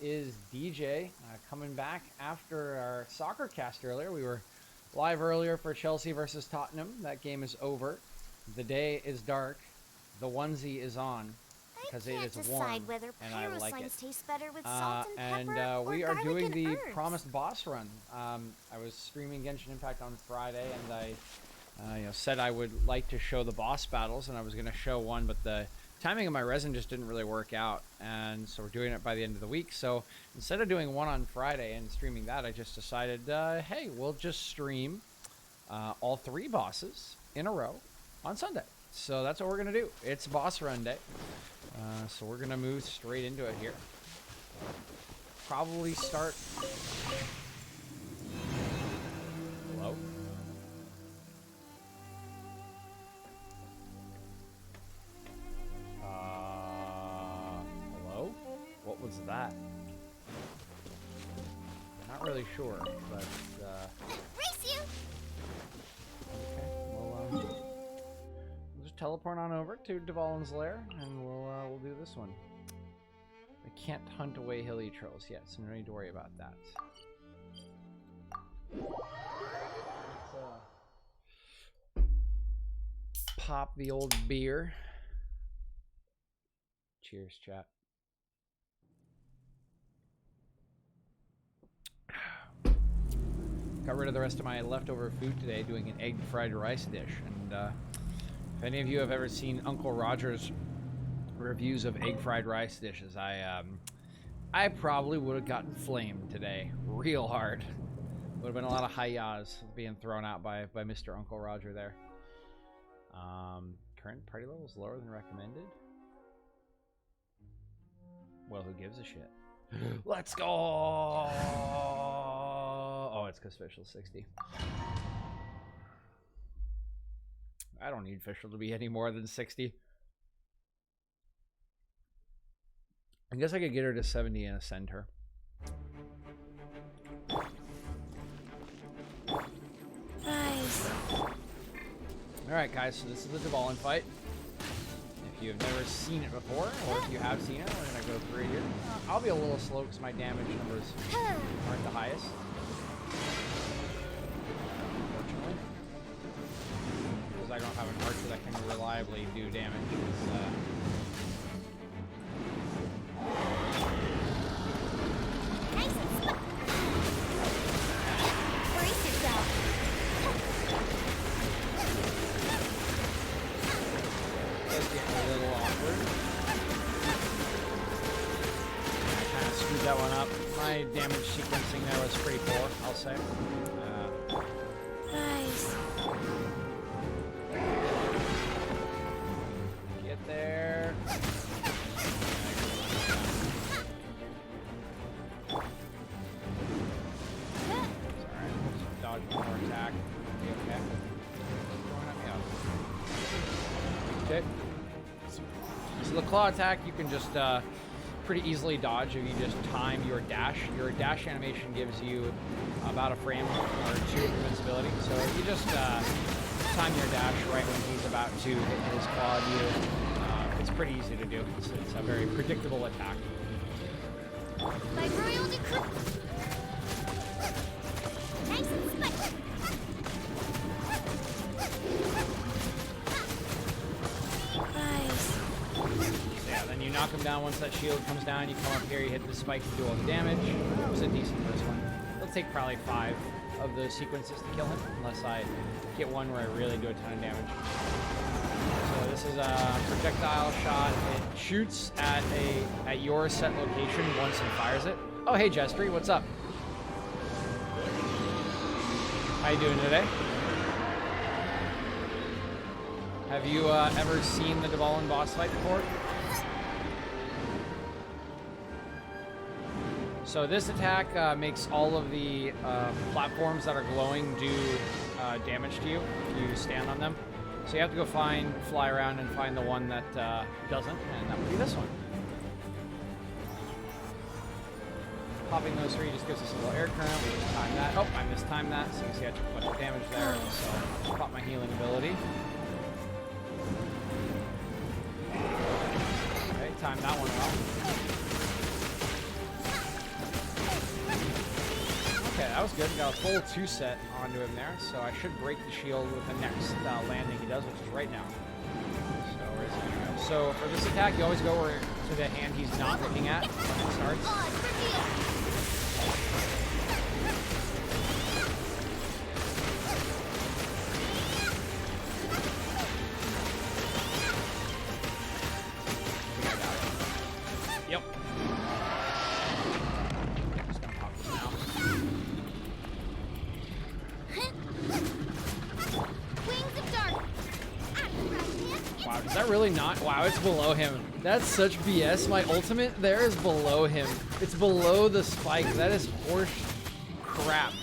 is DJ coming back after our soccer cast earlier. We were live earlier for Chelsea versus Tottenham. That game is over. The day is dark. The onesie is on because it is warm, and I like it. Taste better with salt and pepper, we or are garlic doing and the herbs. promised boss run. I was streaming Genshin Impact on Friday, and I said I would like to show the boss battles, and I was going to show one, but the timing of my resin just didn't really work out, and so we're doing it by the end of the week. So instead of doing one on Friday and streaming that, I just decided, hey, we'll just stream all 3 bosses in a row on Sunday. So that's what we're going to do. It's boss run day. So we're going to move straight into it here. Probably start... Hello? Hello? What was that? Not really sure, but Race you! okay. We'll just teleport on over to Dvalin's lair, and we'll do this one. I can't hunt away hilly trolls yet, so no need to worry about that. Let's pop the old beer. Cheers, chat. Got rid of the rest of my leftover food today doing an egg fried rice dish. And if any of you have ever seen Uncle Roger's reviews of egg fried rice dishes, I probably would have gotten flamed today real hard. Would have been a lot of hi-yahs being thrown out by Mr. Uncle Roger there. Current party level is lower than recommended. Well, who gives a shit? Let's go! Oh, it's because Fischl's 60. I don't need Fischl to be any more than 60. I guess I could get her to 70 and ascend her. Nice. Alright, guys, so this is the Dvalin fight. If you've never seen it before, or if you have seen it, we're going to go through it here. I'll be a little slow because my damage numbers aren't the highest. Unfortunately. Because I don't have an archer that can reliably do damage. Nice and brace yourself. Does get a little awkward. I kind of screwed that one up. My damage sequencing there was pretty poor, I'll say. Nice. Get there. Sorry, just dodge one more attack. Okay. Okay. So the claw attack you can just pretty easily dodge if you just time your dash. Your dash animation gives you about a frame or 2 of invincibility. So if you just time your dash right when he's about to hit his claw at you, it's pretty easy to do. It's a very predictable attack. My royal decree. Nice and spicy. Nice. Yeah, then you knock him down once that shield comes down. You come up here, you hit the spike to do all the damage. That was a decent first one. It'll take probably 5 of those sequences to kill him, unless I get one where I really do a ton of damage. So this is a projectile shot. It shoots at your set location once and fires it. Oh, hey, Jestry, what's up? How you doing today? Have you ever seen the Dvalin boss fight before? So this attack makes all of the platforms that are glowing do damage to you if you stand on them. So you have to go fly around and find the one that doesn't, and that would be this one. Popping those 3 just gives us a little air current. We just time that. Oh, I mistimed that, so you can see I took a bunch of damage there. So pop my healing ability. Okay, time that one well. that was good. Got a full 2-set onto him there, so I should break the shield with the next landing he does, which is right now. So where's he gonna go? So for this attack, you always go to the hand he's not looking at when it starts. Yep. Just gonna pop this now. Wings of dark. Wow, does that really not? Wow, it's below him. That's such BS. My ultimate there is below him. It's below the spike. That is horse crap.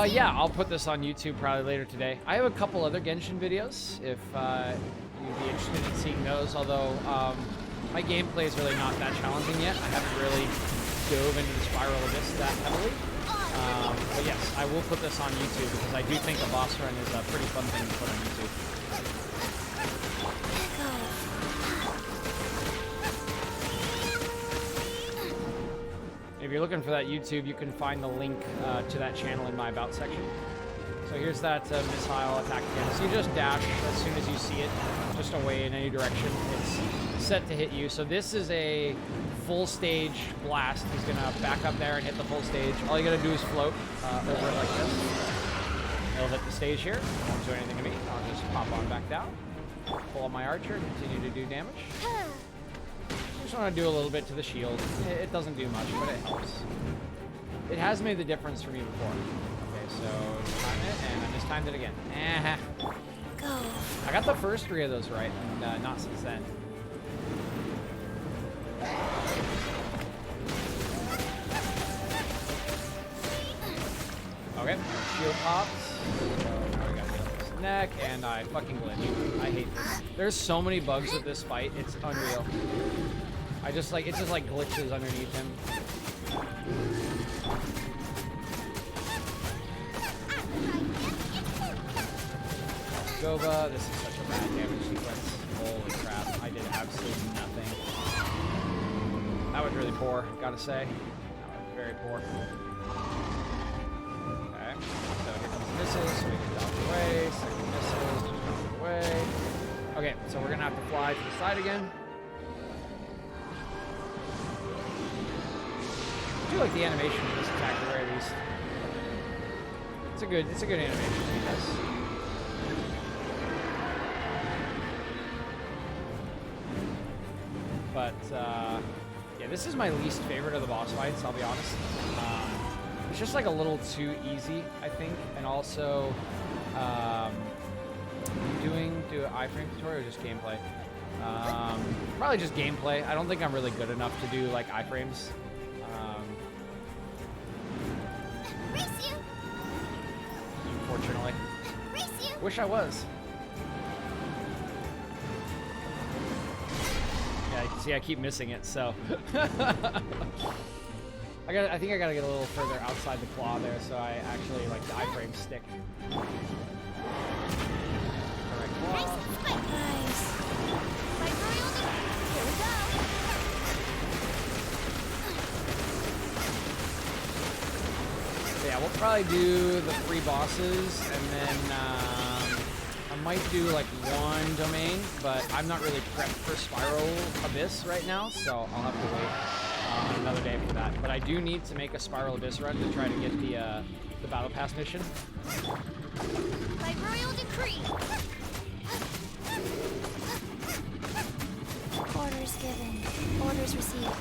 Yeah, I'll put this on YouTube probably later today. I have a couple other Genshin videos if you'd be interested in seeing those, although my gameplay is really not that challenging yet. I haven't really dove into the Spiral Abyss that heavily. But yes, I will put this on YouTube because I do think a boss run is a pretty fun thing to put on YouTube. If you're looking for that YouTube, you can find the link to that channel in my About section. So here's that missile attack again. So you just dash as soon as you see it, just away in any direction. It's set to hit you. So this is a full stage blast. He's gonna back up there and hit the full stage. All you gotta do is float over it like this. He'll hit the stage here. Won't do anything to me. I'll just pop on back down. Pull up my archer, continue to do damage. Just want to do a little bit to the shield. It doesn't do much, but it helps. It has made the difference for me before. Okay, so time it, and I just timed it again. Go. I got the first 3 of those right, and not since then. Okay, shield pops. So now we got his neck, and I fucking glitch. I hate this. There's so many bugs with this fight, it's unreal. It just like glitches underneath him. Gova, this is such a bad damage sequence. Holy crap, I did absolutely nothing. That was really poor, gotta say. That was very poor. Okay, so here comes the missiles, so we can dodge away. Second missiles, just dodge away. Okay, so we're gonna have to fly to the side again. I do like the animation of this attack at the very least. It's a good animation, yes. But yeah, this is my least favorite of the boss fights, I'll be honest. It's just like a little too easy, I think, and also do an iframe tutorial or just gameplay? Probably just gameplay. I don't think I'm really good enough to do like iframes. Unfortunately. Wish I was. Yeah, you can see I keep missing it, so. I think I gotta get a little further outside the claw there, so I actually like the iframe stick. Alright, claw. Nice. Here we go. So yeah, we'll probably do the 3 bosses, and then I might do like 1 domain, but I'm not really prepped for Spiral Abyss right now, so I'll have to wait another day for that. But I do need to make a Spiral Abyss run to try to get the Battle Pass mission. By royal decree. Orders given. Orders received.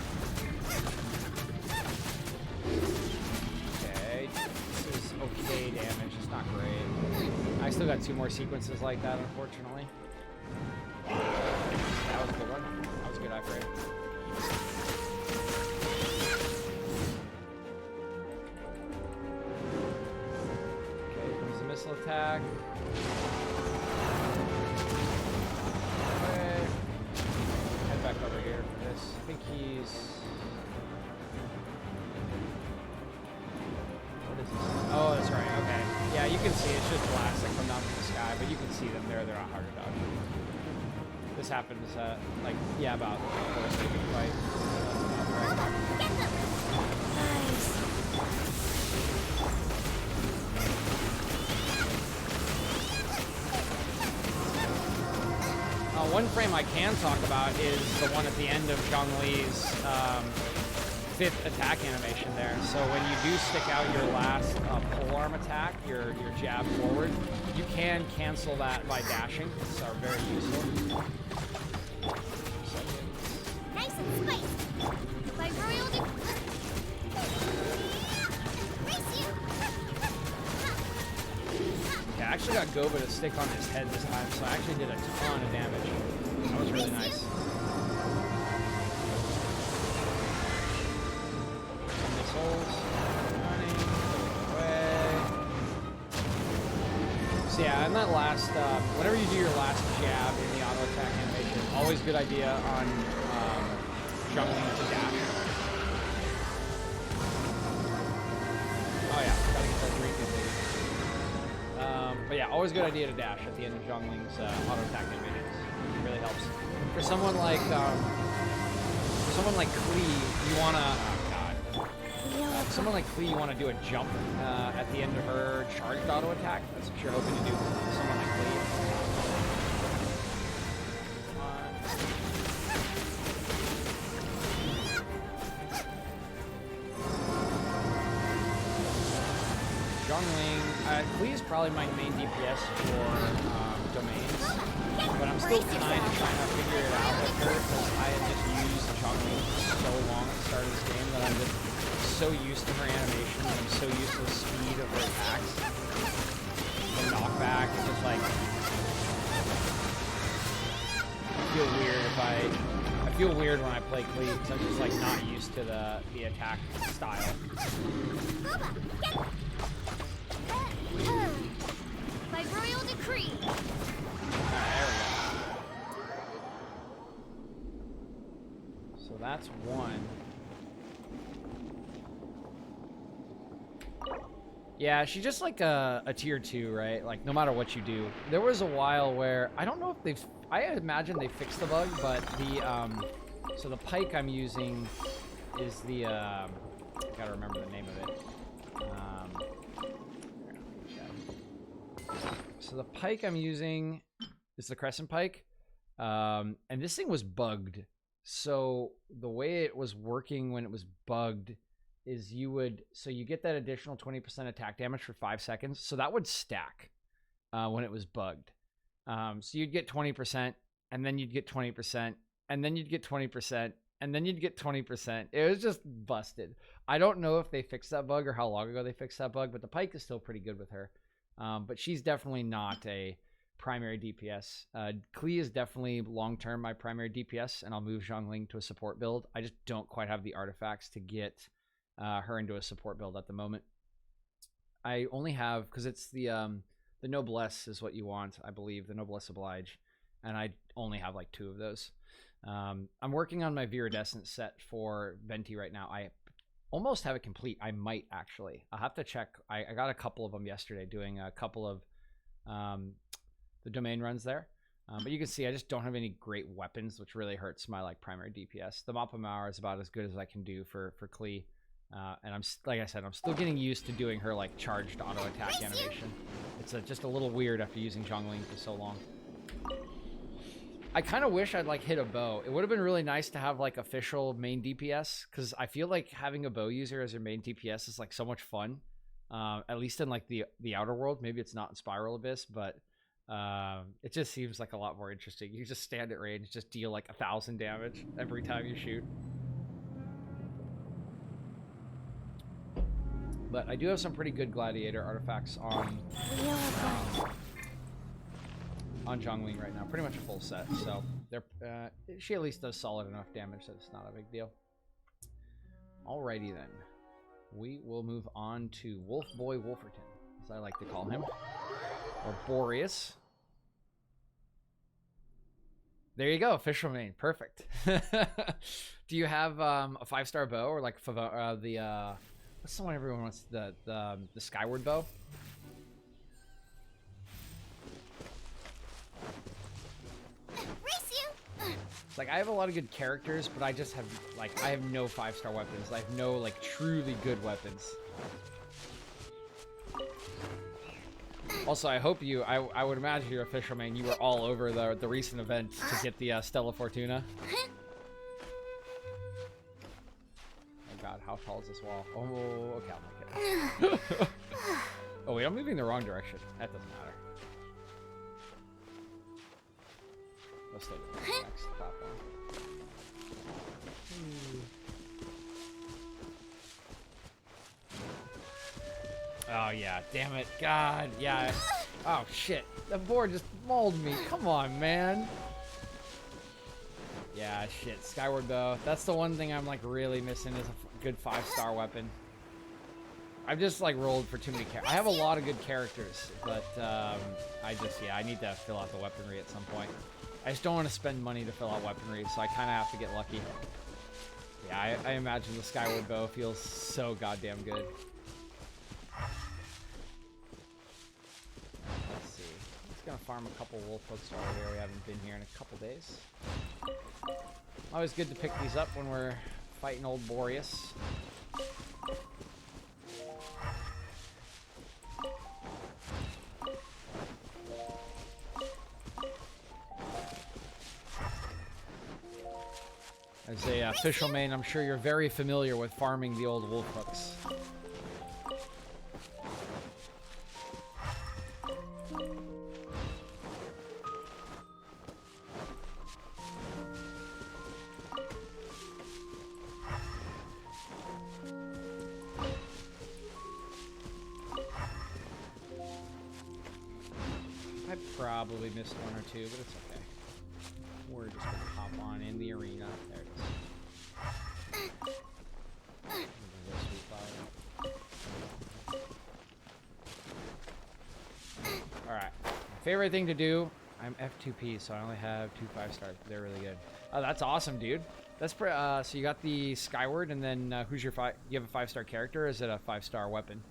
Okay, this is okay damage. It's not great. I still got 2 more sequences like that, unfortunately. That was a good one. That was a good iframe. Okay, here comes the missile attack. Okay. Head back over here for this. I think he's... What is this? Oh, that's right, okay. Yeah, you can see it's just blasts that come down from the sky, but you can see them. They're not hard to dodge. This happens, like, yeah, about the first fight. That's about right. Nice. one frame I can talk about is the one at the end of Zhongli's 5th attack animation there. So when you do stick out your last polearm attack, your jab forward, you can cancel that by dashing. So very useful. Nice and spiced. By royal Race you. Yeah, I actually got Goba to stick on his head this time, so I actually did a ton of damage. That was really nice. Some missiles. Running. Away. So yeah, and that last, whenever you do your last jab in the auto attack animation, always good idea on jumping to dash. Oh yeah, gotta get that drink in, baby. But yeah, always a good idea to dash at the end of Zhongling's auto attack animations. It really helps. For someone like Klee, you wanna someone like Klee, you wanna do a jump at the end of her charged auto attack. That's what you're hoping to do with someone like Klee. Zhongling, Klee is probably my main DPS for domains, but I'm still kind of trying to figure it out with her because I had just used Zhongling for so long at the start of this game that I'm just so used to her animation and I'm so used to the speed of her attacks. The knockback is just like, I feel weird if I feel weird when I play Klee because I'm just like not used to the attack style. By royal decree. There we go. So that's one. Yeah, she's just like a tier 2, right? Like, no matter what you do. There was a while where, I don't know if they've... I imagine they fixed the bug, but the, so the pike I'm using is the, I gotta remember the name of it. So the pike I'm using is the Crescent Pike, and this thing was bugged. So the way it was working when it was bugged is you get that additional 20% attack damage for 5 seconds. So that would stack when it was bugged. So you'd get 20%, and then you'd get 20%, and then you'd get 20%, and then you'd get 20%. It was just busted. I don't know if they fixed that bug or how long ago they fixed that bug, but the pike is still pretty good with her. But she's definitely not a primary DPS. Klee is definitely long-term my primary DPS, and I'll move Zhongling to a support build. I just don't quite have the artifacts to get her into a support build at the moment. I only have, because it's the Noblesse is what you want, I believe, the Noblesse Oblige, and I only have like 2 of those. I'm working on my Viridescent set for Venti right now. I almost have it complete. I might actually. I'll have to check. I got a couple of them yesterday doing a couple of the domain runs there. But you can see I just don't have any great weapons, which really hurts my like primary DPS. The Mappa Mauer is about as good as I can do for Klee. And I'm like I said, I'm still getting used to doing her like charged auto attack animation. It's just a little weird after using Zhongling for so long. I kind of wish I'd like hit a bow. It would have been really nice to have like official main DPS, because I feel like having a bow user as your main DPS is like so much fun. At least in like the outer world. Maybe it's not in Spiral Abyss, but it just seems like a lot more interesting. You just stand at range, just deal like 1,000 damage every time you shoot. But I do have some pretty good gladiator artifacts on Zhongling right now, pretty much a full set. So they're she at least does solid enough damage that it's not a big deal. Alrighty then, we will move on to Wolf Boy Wolferton, as I like to call him, or Boreas. There you go, official main, perfect. Do you have a 5-star bow or like the what's the one everyone wants, the Skyward bow? It's like I have a lot of good characters, but I just have like I have no 5-star weapons. I have no like truly good weapons. Also, I hope you, I would imagine you're official, man. You were all over the recent event to get the Stella Fortuna. Oh god, how tall is this wall? Oh, okay, I'll make it. Oh wait, I'm moving the wrong direction. That doesn't matter. Let's stay with the next platform. Oh yeah, damn it, God, yeah. Oh shit, the board just mauled me. Come on, man. Yeah, shit, Skyward Bow. That's the one thing I'm like really missing is a good 5-star weapon. I've just like rolled for too many characters. I have a lot of good characters, but I need to fill out the weaponry at some point. I just don't want to spend money to fill out weaponry, so I kind of have to get lucky. Yeah, I imagine the Skyward Bow feels so goddamn good. Let's see. I'm just gonna farm a couple wolf hooks over here. We haven't been here in a couple days. Always good to pick these up when we're fighting old Boreas. As a official main, I'm sure you're very familiar with farming the old wolf hooks. I probably missed one or two, but it's okay. We're just gonna hop on in the arena. There it is. Alright. Favorite thing to do, I'm F2P, so I only have 2 5-stars. They're really good. Oh, that's awesome, dude. That's so you got the Skyward, and then who's your you have a 5-star character, or is it a 5-star weapon?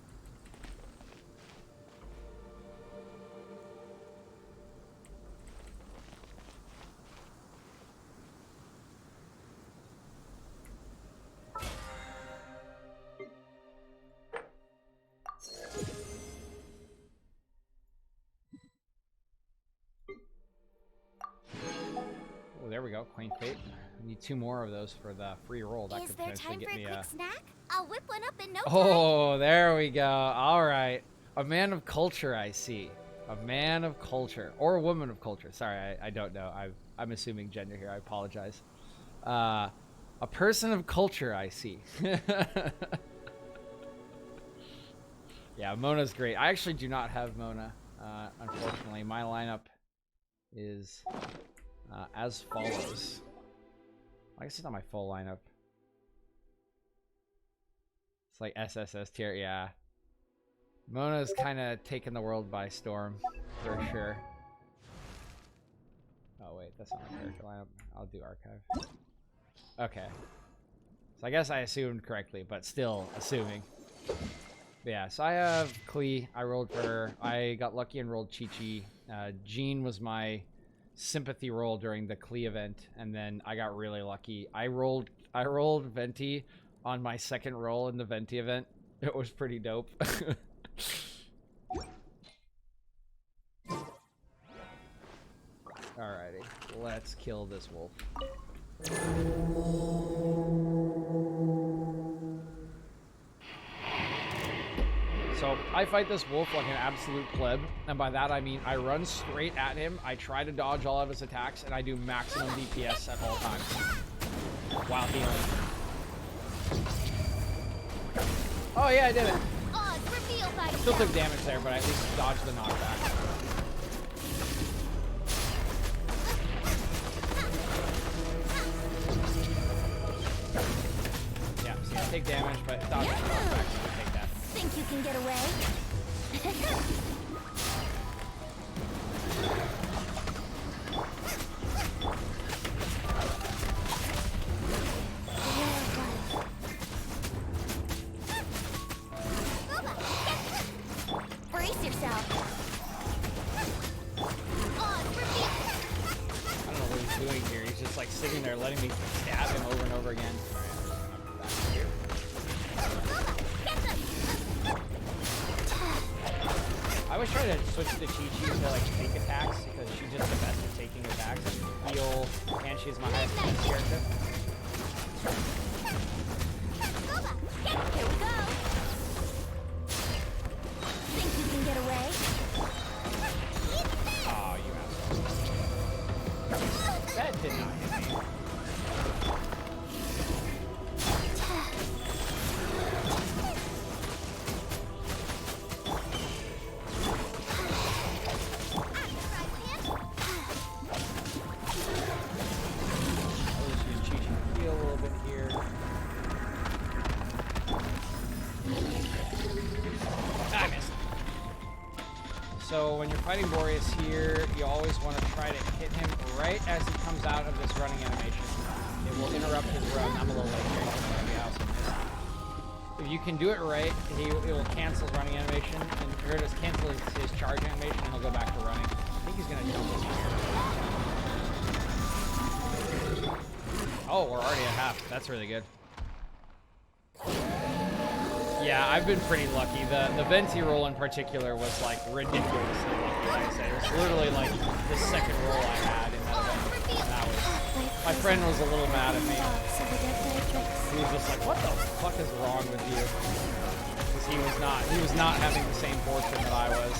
There we go, Quaint Fate. I need 2 more of those for the free roll. That could potentially get me a quick snack? I'll whip one up in no time. Oh, there we go. All right. A man of culture, I see. A man of culture. Or a woman of culture. Sorry, I don't know. I'm assuming gender here. I apologize. A person of culture, I see. Yeah, Mona's great. I actually do not have Mona, unfortunately. My lineup is... as follows. I guess it's not my full lineup. It's like SSS tier, yeah. Mona's kind of taken the world by storm, for sure. Oh wait, that's not my character lineup. I'll do archive. Okay. So I guess I assumed correctly, but still assuming. But yeah, so I have Klee. I rolled for her. I got lucky and rolled Chi-Chi. Jean was my sympathy roll during the Klee event, and then I got really lucky. I rolled Venti on my second roll in the Venti event. It was pretty dope. Alrighty, let's kill this wolf. So I fight this wolf like an absolute pleb, and by that I mean I run straight at him, I try to dodge all of his attacks, and I do maximum DPS at all times while healing. Oh yeah, I did it. I still took damage there, but I at least dodged the knockback. Yeah, see, I take damage, but dodge the knockback, so I take that. Think you can get away? Brace yourself. I don't know what he's doing here. He's just like sitting there letting me stab him over and over again. I always try to switch to Chi-Chi to like take attacks because she's just the best at taking attacks. Heal, and she's my highest defense character. Here we go. Think you can get away? Oh, you asshole. That did not hit me. So when you're fighting Boreas here, you always want to try to hit him right as he comes out of this running animation. It will interrupt his run. I'm a little late here. Maybe I also missed. If you can do it right, it will cancel his running animation, and or just cancel his charge animation, and he'll go back to running. I think he's gonna jump this here. Oh, we're already at half. That's really good. Yeah, I've been pretty lucky. The Venti roll in particular was like ridiculously lucky, like I said. It was literally like the second roll I had in that event. And that was, my friend was a little mad at me. He was just like, what the fuck is wrong with you? Because he was not having the same fortune that I was.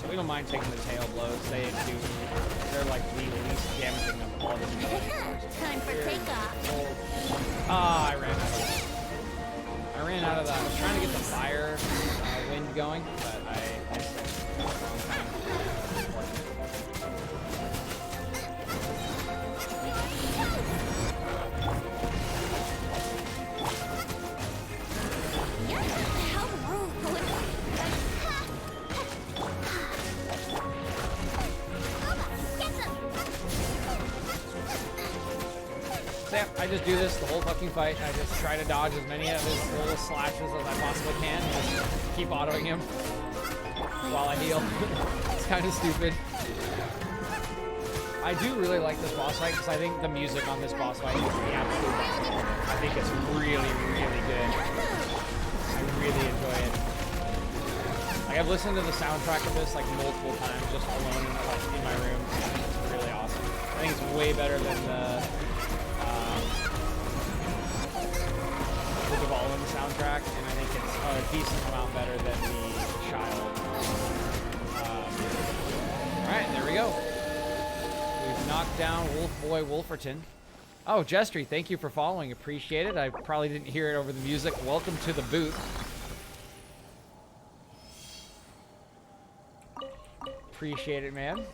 We don't mind taking the tail blows. They're like the least damaging of all the Time for takeoff. Ah, I ran out of that. I was trying to get the fire wind going, but I missed it. Yeah, I just do this the whole fucking fight. I just try to dodge as many of his little slashes as I possibly can and just keep autoing him while I heal. It's kind of stupid. I do really like this boss fight because I think the music on this boss fight is the absolute best. I think it's really, really good. I really enjoy it. Like, I've listened to the soundtrack of this like multiple times just alone in my room. It's really awesome. I think it's way better than the Devolving soundtrack, and I think it's a decent amount better than the Child. Alright, there we go. We've knocked down Wolf Boy Wolferton. Oh, Jestry, thank you for following. Appreciate it. I probably didn't hear it over the music. Welcome to the booth. Appreciate it, man.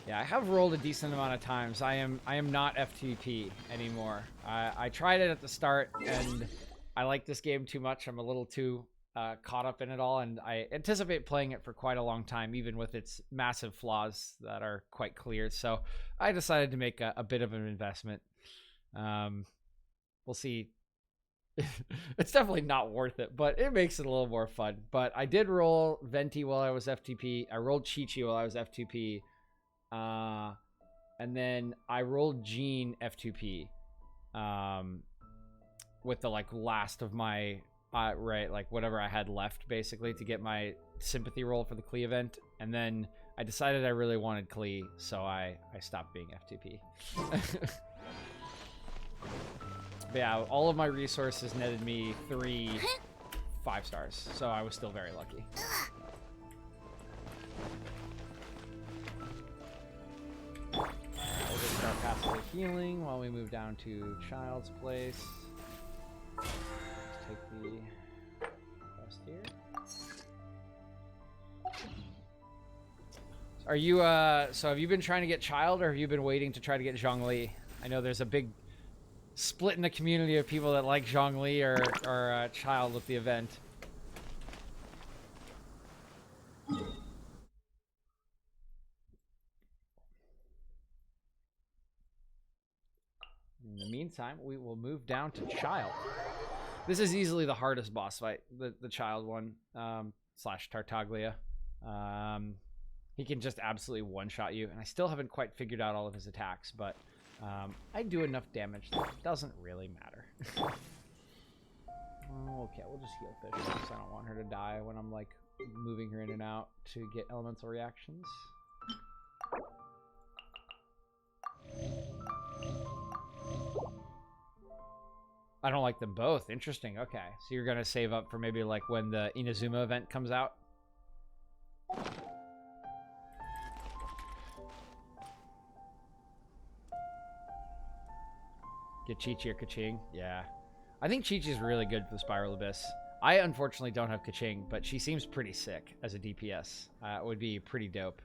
Yeah, I have rolled a decent amount of times. I am not FTP anymore. I tried it at the start, and I like this game too much. I'm a little too caught up in it all, and I anticipate playing it for quite a long time, even with its massive flaws that are quite clear. So I decided to make a bit of an investment. We'll see. It's definitely not worth it, but it makes it a little more fun. But I did roll Venti while I was FTP. I rolled Chi-Chi while I was FTP. And then I rolled Jean F2P with the like last of my right, like whatever I had left basically to get my sympathy roll for the Klee event, and then I decided I really wanted Klee, so I stopped being F2P. But yeah, all of my resources netted me 3 5 stars, so I was still very lucky. We'll just start passively healing while we move down to Child's Place. Let's take the quest here. Are you, so have you been trying to get Child, or have you been waiting to try to get Zhongli? I know there's a big split in the community of people that like Zhongli or Child with the event. In the meantime, we will move down to Child. This is easily the hardest boss fight, the Child one, slash Tartaglia. He can just absolutely one-shot you, and I still haven't quite figured out all of his attacks, but I do enough damage that it doesn't really matter. Okay, we'll just heal Fish because I don't want her to die when I'm like moving her in and out to get elemental reactions. I don't like them both. Interesting. Okay, so you're gonna save up for maybe like when the Inazuma event comes out. Get Chi-Chi or Kaching. Yeah. I think Chi-Chi's really good for the Spiral Abyss. I unfortunately don't have Kaching, but she seems pretty sick as a DPS. It would be pretty dope.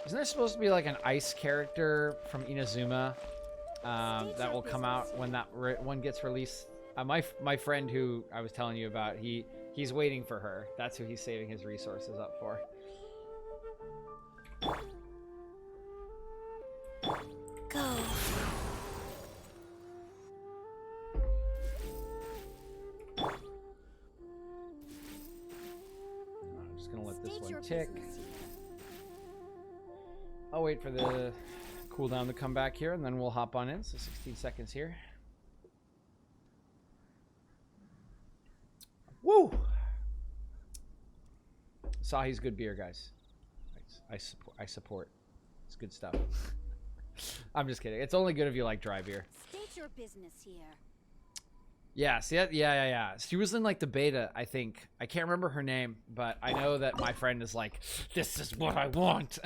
Isn't there supposed to be like an ice character from Inazuma that will come out when that one gets released? My friend who I was telling you about, he's waiting for her. That's who he's saving his resources up for. Go. I'm just gonna let this one tick. I'll wait for the cooldown to come back here, and then we'll hop on in. So 16 seconds here. Woo! Sahi's good beer, guys. I support. It's good stuff. I'm just kidding. It's only good if you like dry beer. State your business here. Yeah, see that? Yeah. She was in like the beta, I think. I can't remember her name, but I know that my friend is like, this is what I want.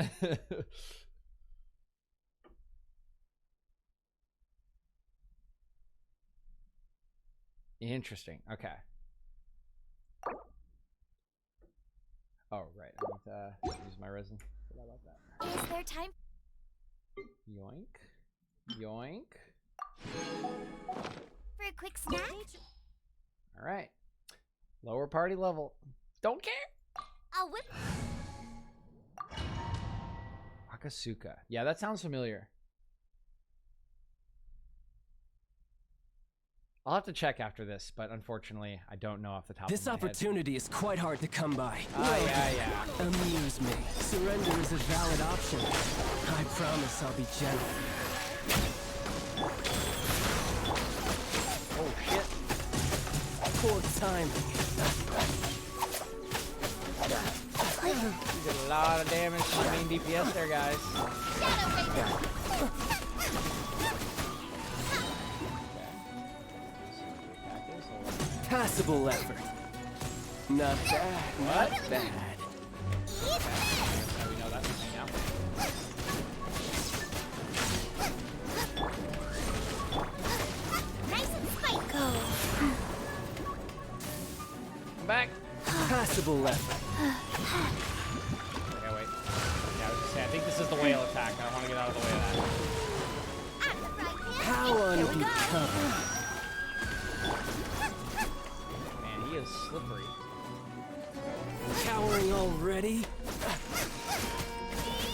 Interesting. Okay. Oh, right. I need to use my resin. Forgot about that. Is there time? Yoink. Yoink. For a quick snack? All right. Lower party level. Don't care. I'll whip. Akasuka. Yeah, that sounds familiar. I'll have to check after this, but unfortunately, I don't know off the top of my head. This opportunity is quite hard to come by. Oh, yeah. Amuse me. Surrender is a valid option. I promise I'll be gentle. Oh, shit. Poor timing. You did a lot of damage to my main DPS there, guys. Shadow Razor. Passable effort. Not bad. Not bad. So we know that's coming now. Nice and spiky. Go. Come back. Passable effort. Okay, wait. Yeah, I was just saying, I think this is the whale attack. I don't want to get out of the way of that. At the frying pan. How Here we go. unbecoming. Man, he is slippery. Cowering already?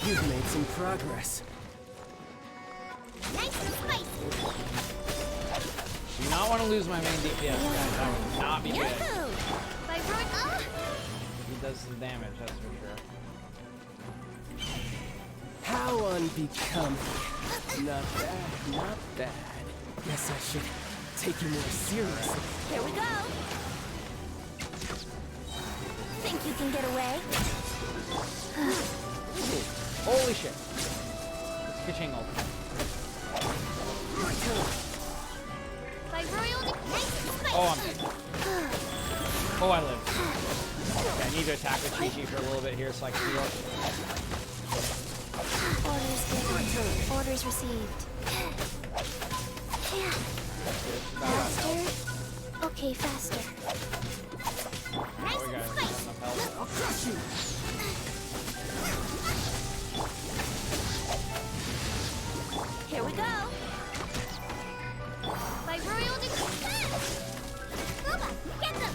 You've made some progress. Nice and spicy. Do not want to lose my main DPS, guys. That would not be good. Yahoo! By Roy. He does some damage, that's for sure. How unbecoming. Not bad, not bad. Guess I should take you more seriously. Here we go. Think you can get away? Holy shit. Kitching ult. By royal nice and spicy. Oh, I'm dead. Oh, I live. Okay, I need to attack with Chi-Chi for a little bit here so I can heal. Orders given. Orders received. Faster. Okay, faster. Nice Oh, we and got spicy. enough health. I'll crush you! Here we go. By royal decree. Booba, get them.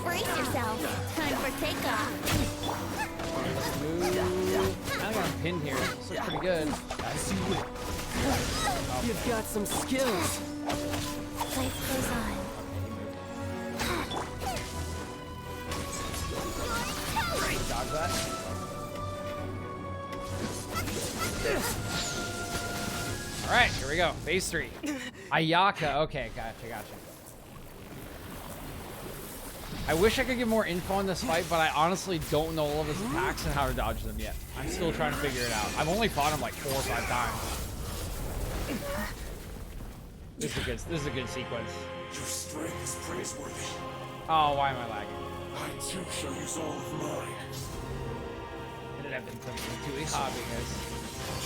Brace yourself. Time for takeoff. Move. I think I'm pinned here. This looks pretty good. As you will. You've got some skills. Life goes on. Dodge that. Alright, here we go. Phase 3. Ayaka. Okay, gotcha. I wish I could get more info on this fight, but I honestly don't know all of his attacks and how to dodge them yet. I'm still trying to figure it out. I've only fought him like 4 or 5 times. This is a good sequence. Your strength is praiseworthy. Oh, why am I lagging? I too shall use all of mine. Ended up in something too hobby, guys.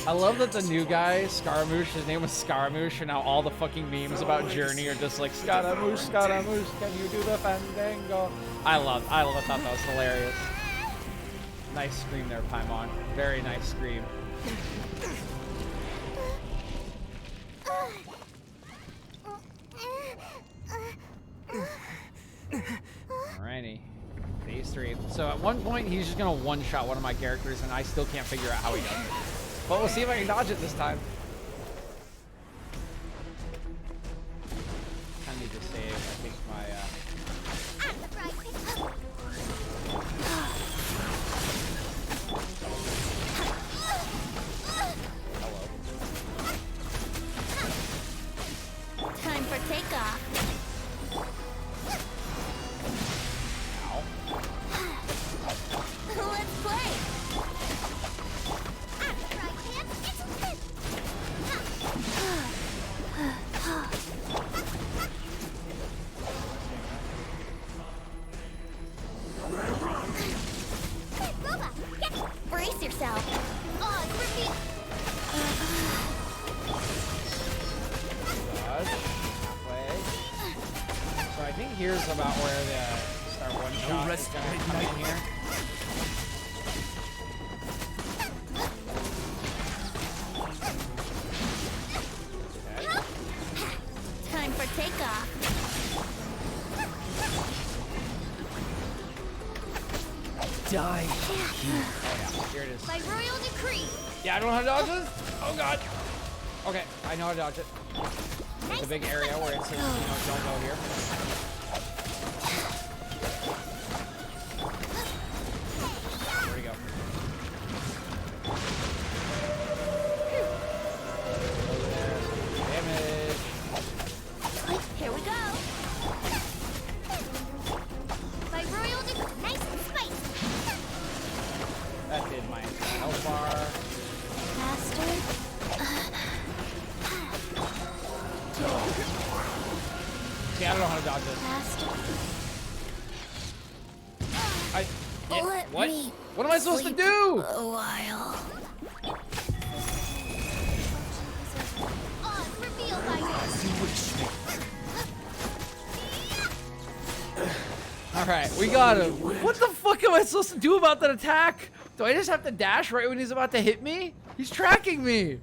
I love that the new guy, Scaramouche, his name was Scaramouche, and now all the fucking memes about Journey are just like, Scaramouche, Scaramouche, can you do the fandango? I thought that was hilarious. Nice scream there, Paimon. Very nice scream. Alrighty. Phase 3. So at one point, he's just gonna one-shot one of my characters, and I still can't figure out how he does it. But we'll see if I can dodge it this time. I need to save, I think, my, hello. Time for takeoff. Ow. Let's play. Brace yourself. Oh, repeat. Dodge. Halfway. So I think here's about where the start one shot is gonna come in here. Okay. Time for takeoff. Die. Oh yeah, here it is. By royal decree. Yeah, I don't know how to dodge this. Oh god. Okay, I know how to dodge it. It's a big area where it says, don't go here. There we go. Damage. Here we go. By royal decree. Nice and spicy. That did my health bar. Faster. See, I don't know how to dodge this. Faster. Let What? me What am I supposed to sleep do? a while. Oh, reveal by As you wish. All right, we got him. What the fuck am I supposed to do about that attack? Do I just have to dash right when he's about to hit me? He's tracking me.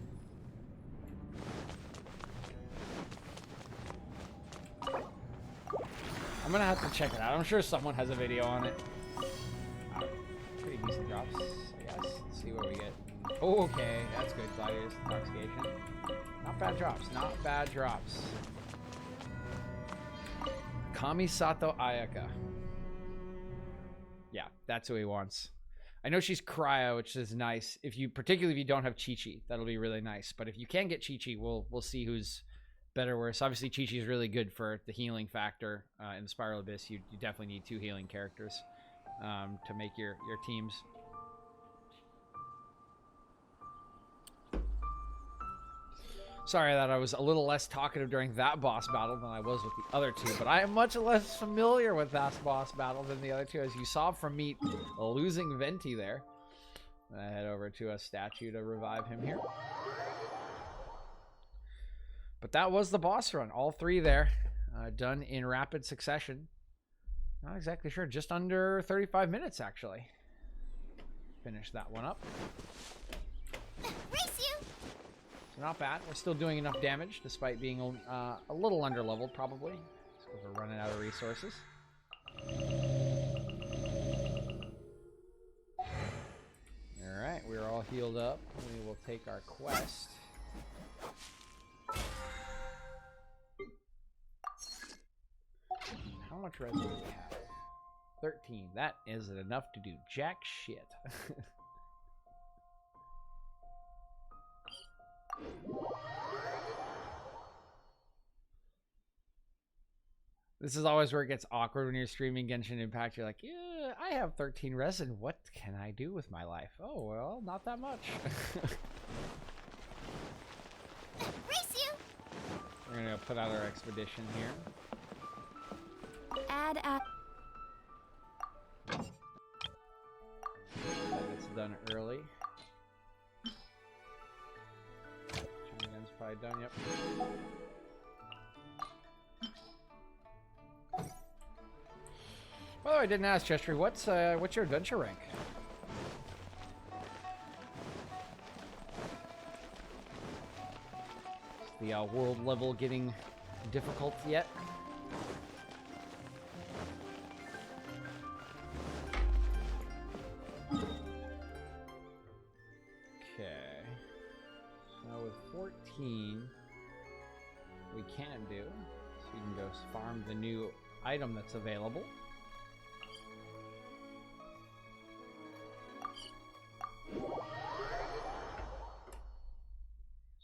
I'm gonna have to check it out. I'm sure someone has a video on it. Pretty decent drops, I guess. Let's see what we get. Oh, okay, that's good. Gladiator's Intoxication. Not bad drops. Not bad drops. Kamisato Ayaka. Yeah, that's who he wants. I know she's cryo, which is nice. Particularly if you don't have Chi-Chi, that'll be really nice. But if you can get Chi-Chi, we'll see who's better or worse. Obviously, Chi-Chi is really good for the healing factor in the Spiral Abyss. You definitely need 2 healing characters to make your teams. Sorry that I was a little less talkative during that boss battle than I was with the other 2, but I am much less familiar with that boss battle than the other 2, as you saw from me losing Venti there. I head over to a statue to revive him here. But that was the boss run. All 3 there, done in rapid succession. Not exactly sure, just under 35 minutes actually. Finish that one up. Race you. So not bad. We're still doing enough damage despite being a little under leveled probably. Just because we're running out of resources. healed up. We will take our quest. How much resin do we have? 13. That isn't enough to do jack shit. This is always where it gets awkward when you're streaming Genshin Impact. You're like, yeah, I have 13 resin. What can I do with my life? Oh, well, not that much. Race you! We're going to put out our expedition here. Add a... It's done early. China gun's probably done, yep. By the way, I didn't ask Chester, what's your adventure rank? Is the world level getting difficult yet? Okay. So with 14, we can do. So you can go farm the new item that's available.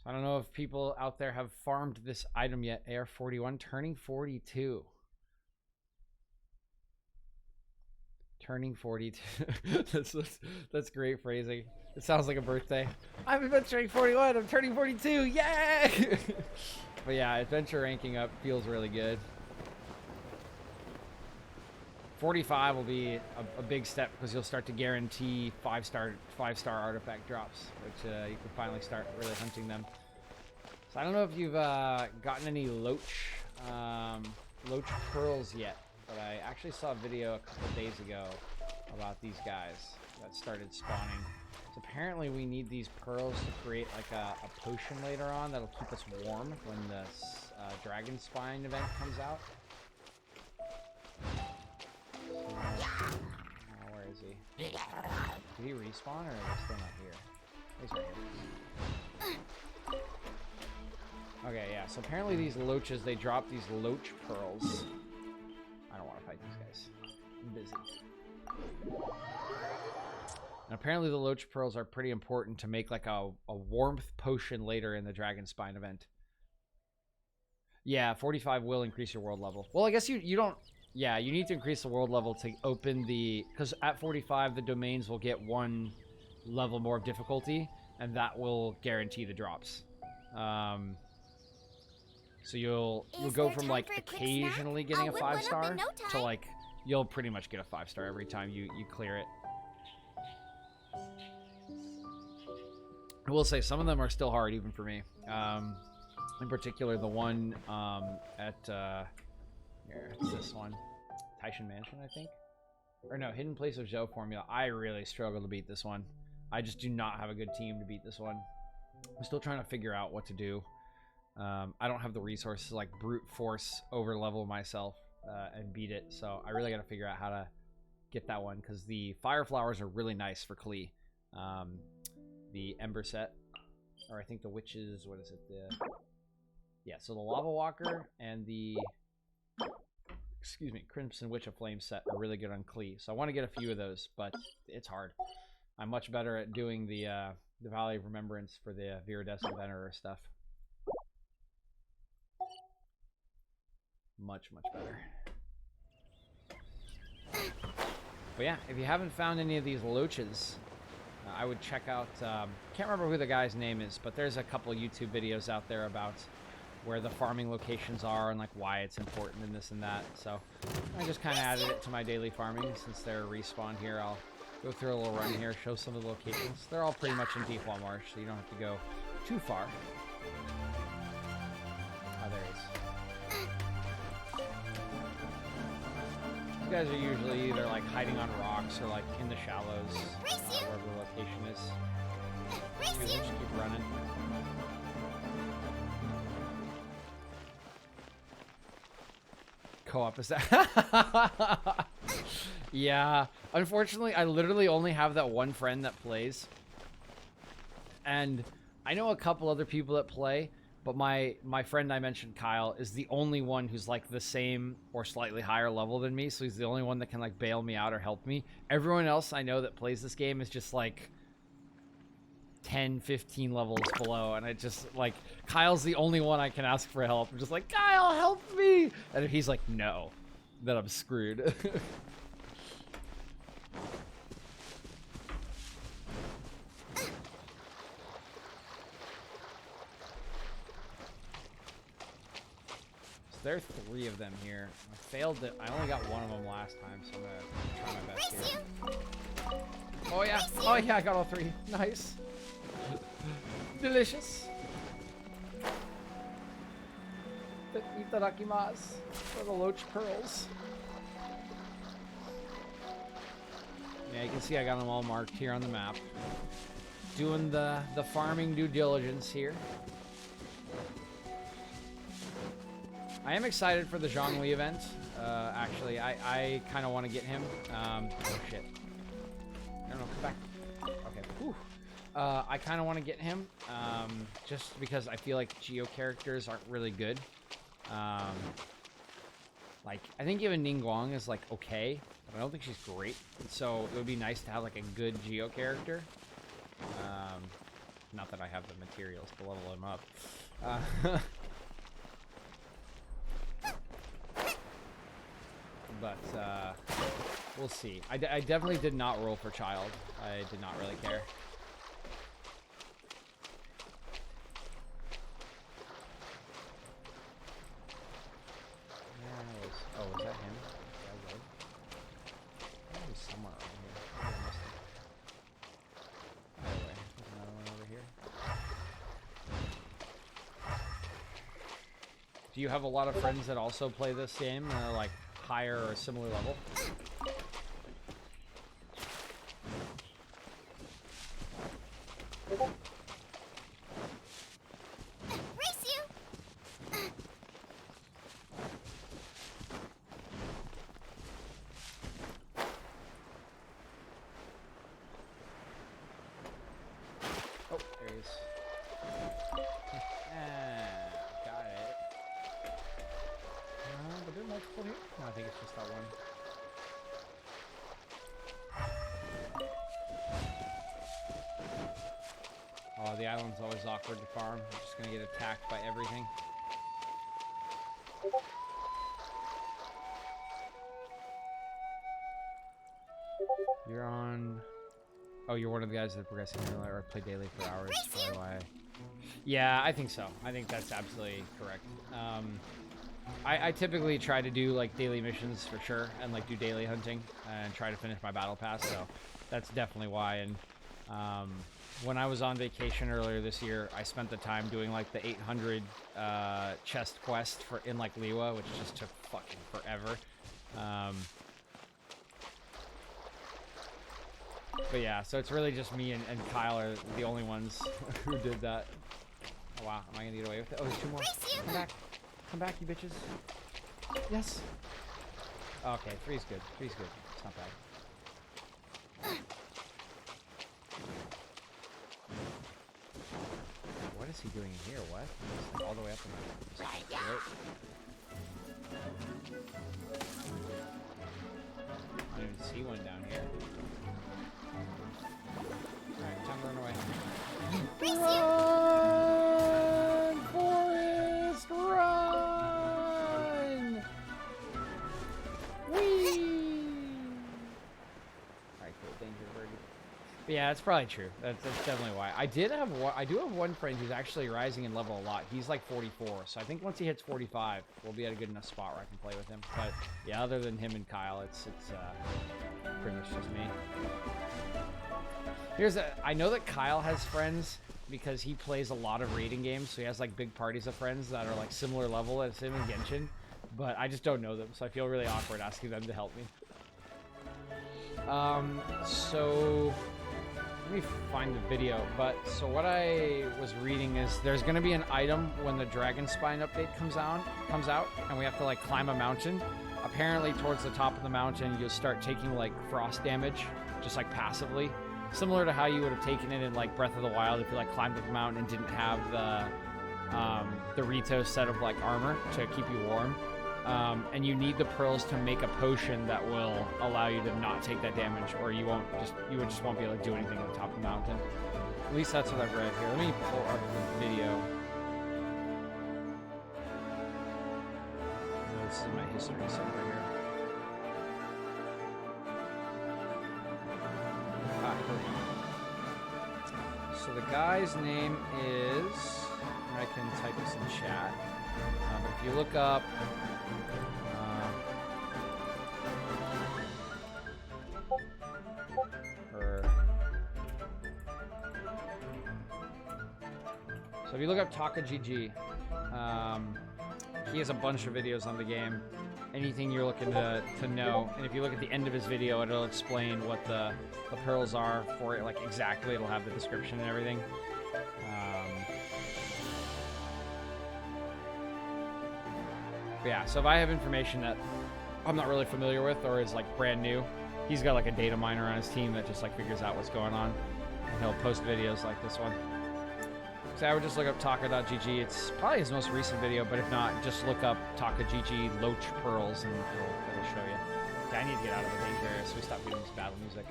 I don't know if people out there have farmed this item yet. AR-41 turning 42. Turning 42. that's great phrasing. It sounds like a birthday. I'm adventuring 41. I'm turning 42. Yay! But yeah, adventure ranking up feels really good. 45 will be a big step because you'll start to guarantee five-star artifact drops, which you can finally start really hunting them. So I don't know if you've gotten any loach pearls yet, but I actually saw a video a couple days ago about these guys that started spawning. So apparently we need these pearls to create like a potion later on that'll keep us warm when the Dragon Spine event comes out. Where is he? Did he respawn or is he still not here? He's right here. Okay, yeah, so apparently these loaches, they drop these loach pearls. I don't want to fight these guys. I'm busy. And apparently the loach pearls are pretty important to make like a warmth potion later in the Dragon Spine event. Yeah, 45 will increase your world level. Well, I guess you don't... Yeah, you need to increase the world level to open the... Because at 45, the domains will get one level more of difficulty, and that will guarantee the drops. So you'll go from like occasionally getting a 5-star to like you'll pretty much get a 5-star every time you clear it. I will say some of them are still hard even for me. In particular, the one at here, it's this one, Taishan Mansion, I think, or no, Hidden Place of Zhou Formula. I really struggle to beat this one. I just do not have a good team to beat this one. I'm still trying to figure out what to do. I don't have the resources to like brute force over level myself and beat it, so I really got to figure out how to get that one because the fire flowers are really nice for Klee. The Ember set, or I think the witches, what is it? Yeah, so the Lava Walker and the Crimson Witch of Flame set are really good on Klee. So I want to get a few of those, but it's hard. I'm much better at doing the Valley of Remembrance for the Viridescent Venerer stuff. Much better. But yeah, if you haven't found any of these loaches, I would check out, can't remember who the guy's name is, but there's a couple YouTube videos out there about where the farming locations are and like why it's important and this and that. So I just kind of added it to my daily farming. Since they're respawned here, I'll go through a little run here, show some of the locations. They're all pretty much in Deepwall Marsh, so you don't have to go too far. Oh, there he is. These guys are usually either like hiding on rocks or like in the shallows, wherever the location is. We'll just keep running. Co-op is that? Yeah, unfortunately I literally only have that one friend that plays, And I know a couple other people that play, but my friend I mentioned, Kyle, is the only one who's like the same or slightly higher level than me, so he's the only one that can like bail me out or help me. Everyone else I know that plays this game is just like 10, 15 levels below, and it just like Kyle's the only one I can ask for help. I'm just like, Kyle, help me! And if he's like, no, then I'm screwed. There are 3 of them here. I failed it. I only got one of them last time, so I'm gonna try my best here. Oh yeah! Oh yeah! I got all 3. Nice. Delicious. Itadakimasu for the loach pearls. Yeah, you can see I got them all marked here on the map. Doing the farming due diligence here. I am excited for the Zhongli event. Actually, I kind of want to get him. Oh shit! No, come back. Okay. Whew. I kind of want to get him, just because I feel like Geo characters aren't really good. Like I think even Ningguang is like okay, but I don't think she's great. So it would be nice to have like a good Geo character. Not that I have the materials to level him up. But we'll see. I definitely did not roll for child. I did not really care. Oh, was that him? That was. He's somewhere around here. I missed him. Anyway, there's another one over here. Do you have a lot of friends that also play this game and are like higher or similar level? Race you! Oh, there he is. Got it. But there are multiple here? No, I think it's just that one. Oh, the island's always awkward to farm. I'm just gonna get attacked by everything. You're on... Oh, you're one of the guys that are progressing or play daily for hours. Probably why. Yeah, I think so. I think that's absolutely correct. I typically try to do like daily missions for sure, and like do daily hunting and try to finish my battle pass. So that's definitely why. And when I was on vacation earlier this year, I spent the time doing like the 800 chest quest in like Liwa, which just took fucking forever. But yeah, so it's really just me and Kyle are the only ones who did that. Oh wow, am I gonna get away with it? Oh, there's 2 more. Come back. Come back, you bitches. Yes. Okay, 3's good. 3's good. It's not bad. What is he doing in here? What? He's like all the way up in the... I don't even see one down here. Alright, time to run away. Run, Forrest, run! Whee! Alright, cool. Danger birdie. But yeah, that's probably true. That's definitely why. I do have one friend who's actually rising in level a lot. He's like 44, so I think once he hits 45, we'll be at a good enough spot where I can play with him. But yeah, other than him and Kyle, it's pretty much just me. I know that Kyle has friends because he plays a lot of raiding games, so he has like big parties of friends that are like similar level as him in Genshin, but I just don't know them, so I feel really awkward asking them to help me. So let me find the video, so what I was reading is there's going to be an item when the Dragon Spine update comes out, and we have to like climb a mountain. Apparently towards the top of the mountain, you'll start taking like frost damage, just like passively. similar to how you would have taken it in like Breath of the Wild if you like climbed up a mountain and didn't have the Rito set of like armor to keep you warm. And you need the pearls to make a potion that will allow you to not take that damage, or you would just won't be able to do anything at the top of the mountain. At least that's what I've read here. Let me pull up the video. Oh, this is my history somewhere here. Ah, here we go. So the guy's name is, I can type this in chat. But if you look up, so if you look up TakaGG, he has a bunch of videos on the game. Anything you're looking to know, and if you look at the end of his video, it'll explain what the pearls are for it, like exactly. It'll have the description and everything. But yeah, so if I have information that I'm not really familiar with or is like brand new, he's got like a data miner on his team that just like figures out what's going on. And he'll post videos like this one. So I would just look up taka.gg. It's probably his most recent video, but if not, just look up TakaGG Loach Pearls and it'll show you. Okay, I need to get out of the danger area so we stop getting this battle music.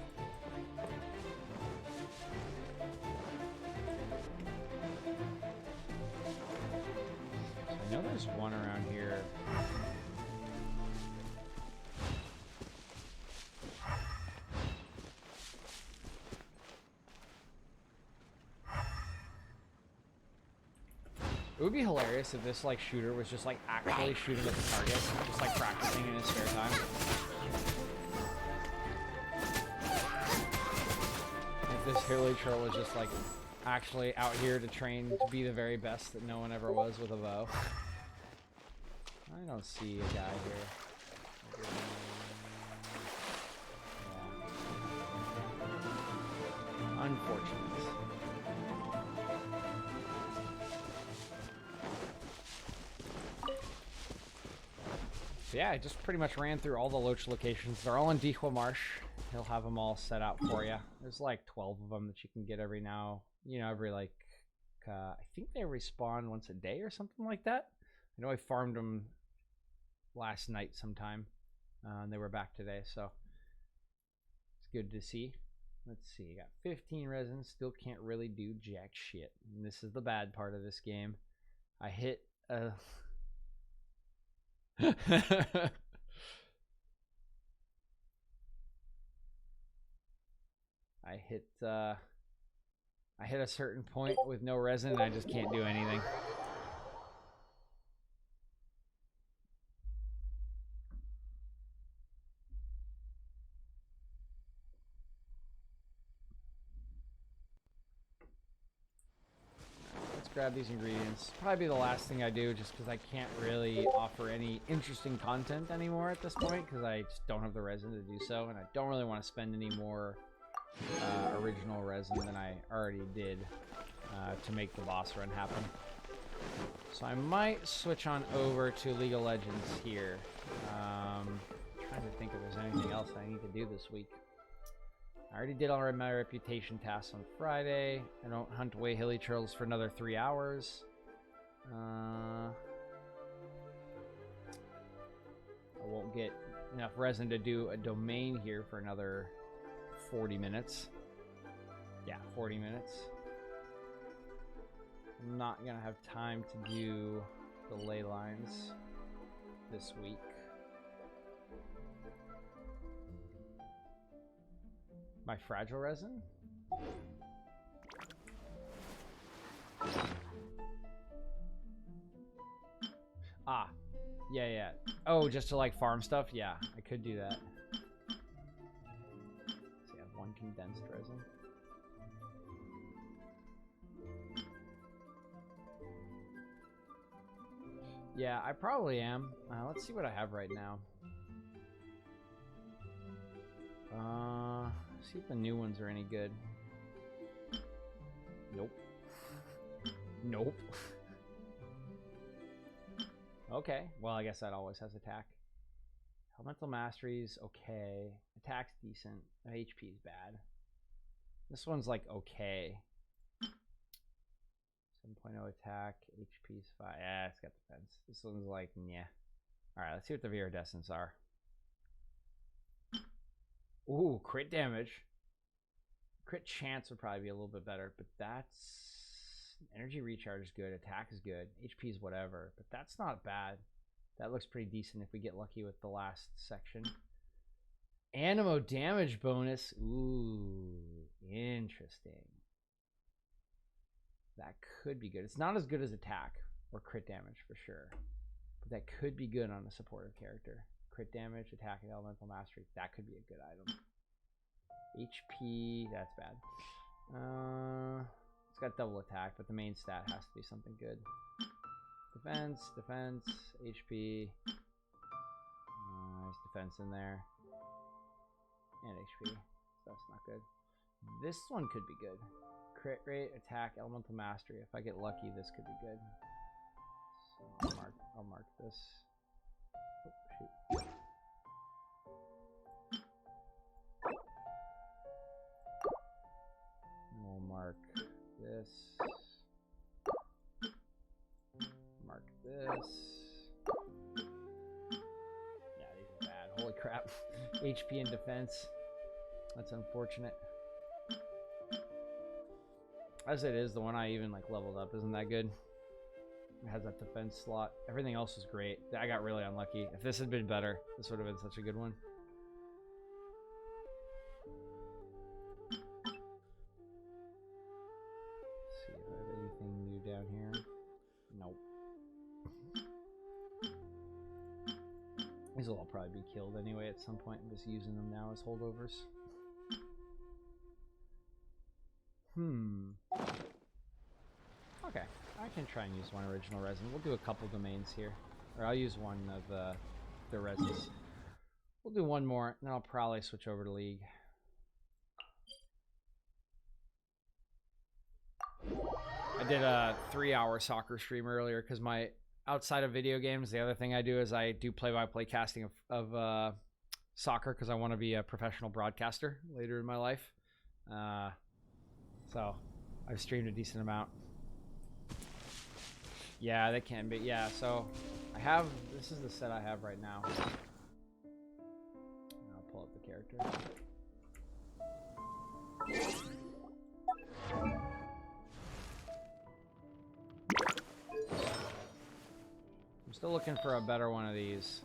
So I know there's one around here. It would be hilarious if this like shooter was just like actually shooting at the target, just like practicing in his spare time. If this Hilly Troll was just like actually out here to train to be the very best that no one ever was with a bow. I don't see a guy here. Yeah. Unfortunate. So yeah, I just pretty much ran through all the Loach locations. They're all in Dihua Marsh. He'll have them all set out for you. There's like 12 of them that you can get every now, every like, I think they respawn once a day or something like that. I know I farmed them last night sometime, and they were back today, so it's good to see. Let's see, I got 15 resin, still can't really do jack shit. And this is the bad part of this game. I hit a... I hit a certain point with no resin and I just can't do anything. Let's grab these ingredients. Probably be the last thing I do just because I can't really offer any interesting content anymore at this point because I just don't have the resin to do so, and I don't really want to spend any more original resin than I already did to make the boss run happen. So I might switch on over to League of Legends here. Trying to think if there's anything else I need to do this week. I already did all my reputation tasks on Friday. I don't hunt away hilly turtles for another 3 hours. I won't get enough resin to do a domain here for another 40 minutes. Yeah, 40 minutes. I'm not gonna have time to do the ley lines this week. My fragile resin? Ah, yeah. Oh, just to like farm stuff? Yeah, I could do that. So I have one condensed resin. Yeah, I probably am. Let's see what I have right now. See if the new ones are any good. Nope. Nope. Okay, well, I guess that always has attack. Elemental mastery's okay. Attack's decent. HP is bad. This one's like okay. 7.0 attack, HP's 5. Yeah, it's got defense. This one's like, yeah. Alright, let's see what the Viridescents are. Ooh, crit damage. Crit chance would probably be a little bit better, but that's... Energy recharge is good, attack is good, HP is whatever, but that's not bad. That looks pretty decent if we get lucky with the last section. Animo damage bonus. Ooh, interesting. That could be good. It's not as good as attack or crit damage for sure, but that could be good on a supportive character. Crit damage, attack, and elemental mastery. That could be a good item. HP, that's bad. It's got double attack, but the main stat has to be something good. Defense, defense, HP. There's defense in there. And HP. So that's not good. This one could be good. Crit rate, attack, elemental mastery. If I get lucky, this could be good. So I'll mark this. Oh, shoot. We'll mark this. Mark this. Yeah, these are bad. Holy crap. HP and defense. That's unfortunate. As it is, the one I even like leveled up isn't that good. It has that defense slot. Everything else is great. I got really unlucky. If this had been better, this would have been such a good one. Let's see if I have anything new down here. Nope. These will all probably be killed anyway at some point. I'm just using them now as holdovers. Okay, I can try and use one original resin. We'll do a couple domains here. Or I'll use one of the resins. We'll do one more, and then I'll probably switch over to League. I did a 3-hour soccer stream earlier because my outside of video games, the other thing I do is I do play-by-play casting of soccer because I want to be a professional broadcaster later in my life. So I've streamed a decent amount. Yeah, they can be. Yeah, so I have, this is the set I have right now. I'll pull up the character. I'm still looking for a better one of these.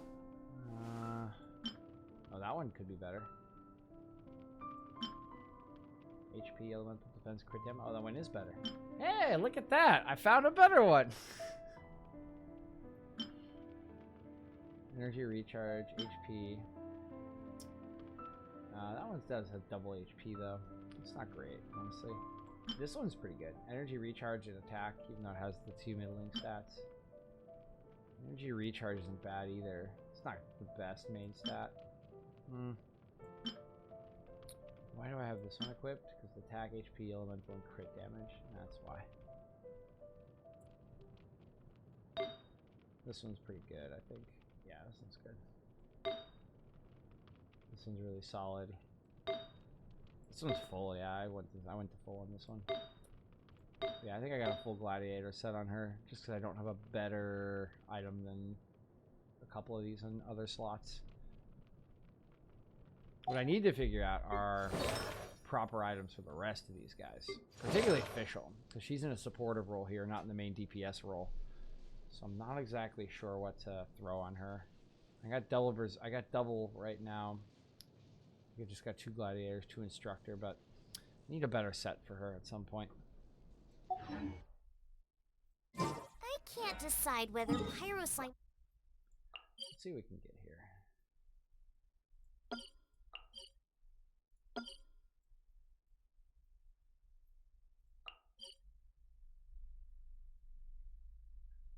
Oh, that one could be better. HP, elemental defense, crit damage. Oh, that one is better. Hey, look at that! I found a better one! Energy recharge, HP. That one does have double HP though. It's not great, honestly. This one's pretty good. Energy recharge and attack, even though it has the 2 middling stats. Energy recharge isn't bad either. It's not the best main stat. Why do I have this one equipped? Because attack, HP, elemental, and crit damage. That's why. This one's pretty good, I think. Yeah, this one's good. This one's really solid. This one's full, yeah. I went to full on this one. Yeah, I think I got a full gladiator set on her, just because I don't have a better item than a couple of these in other slots. What I need to figure out are proper items for the rest of these guys, particularly Fischl, because she's in a supportive role here, not in the main DPS role. So I'm not exactly sure what to throw on her. I got double right now. I just got 2 gladiators, 2 instructor, but I need a better set for her at some point. I can't decide whether Pyroslime... Let's see what we can get here.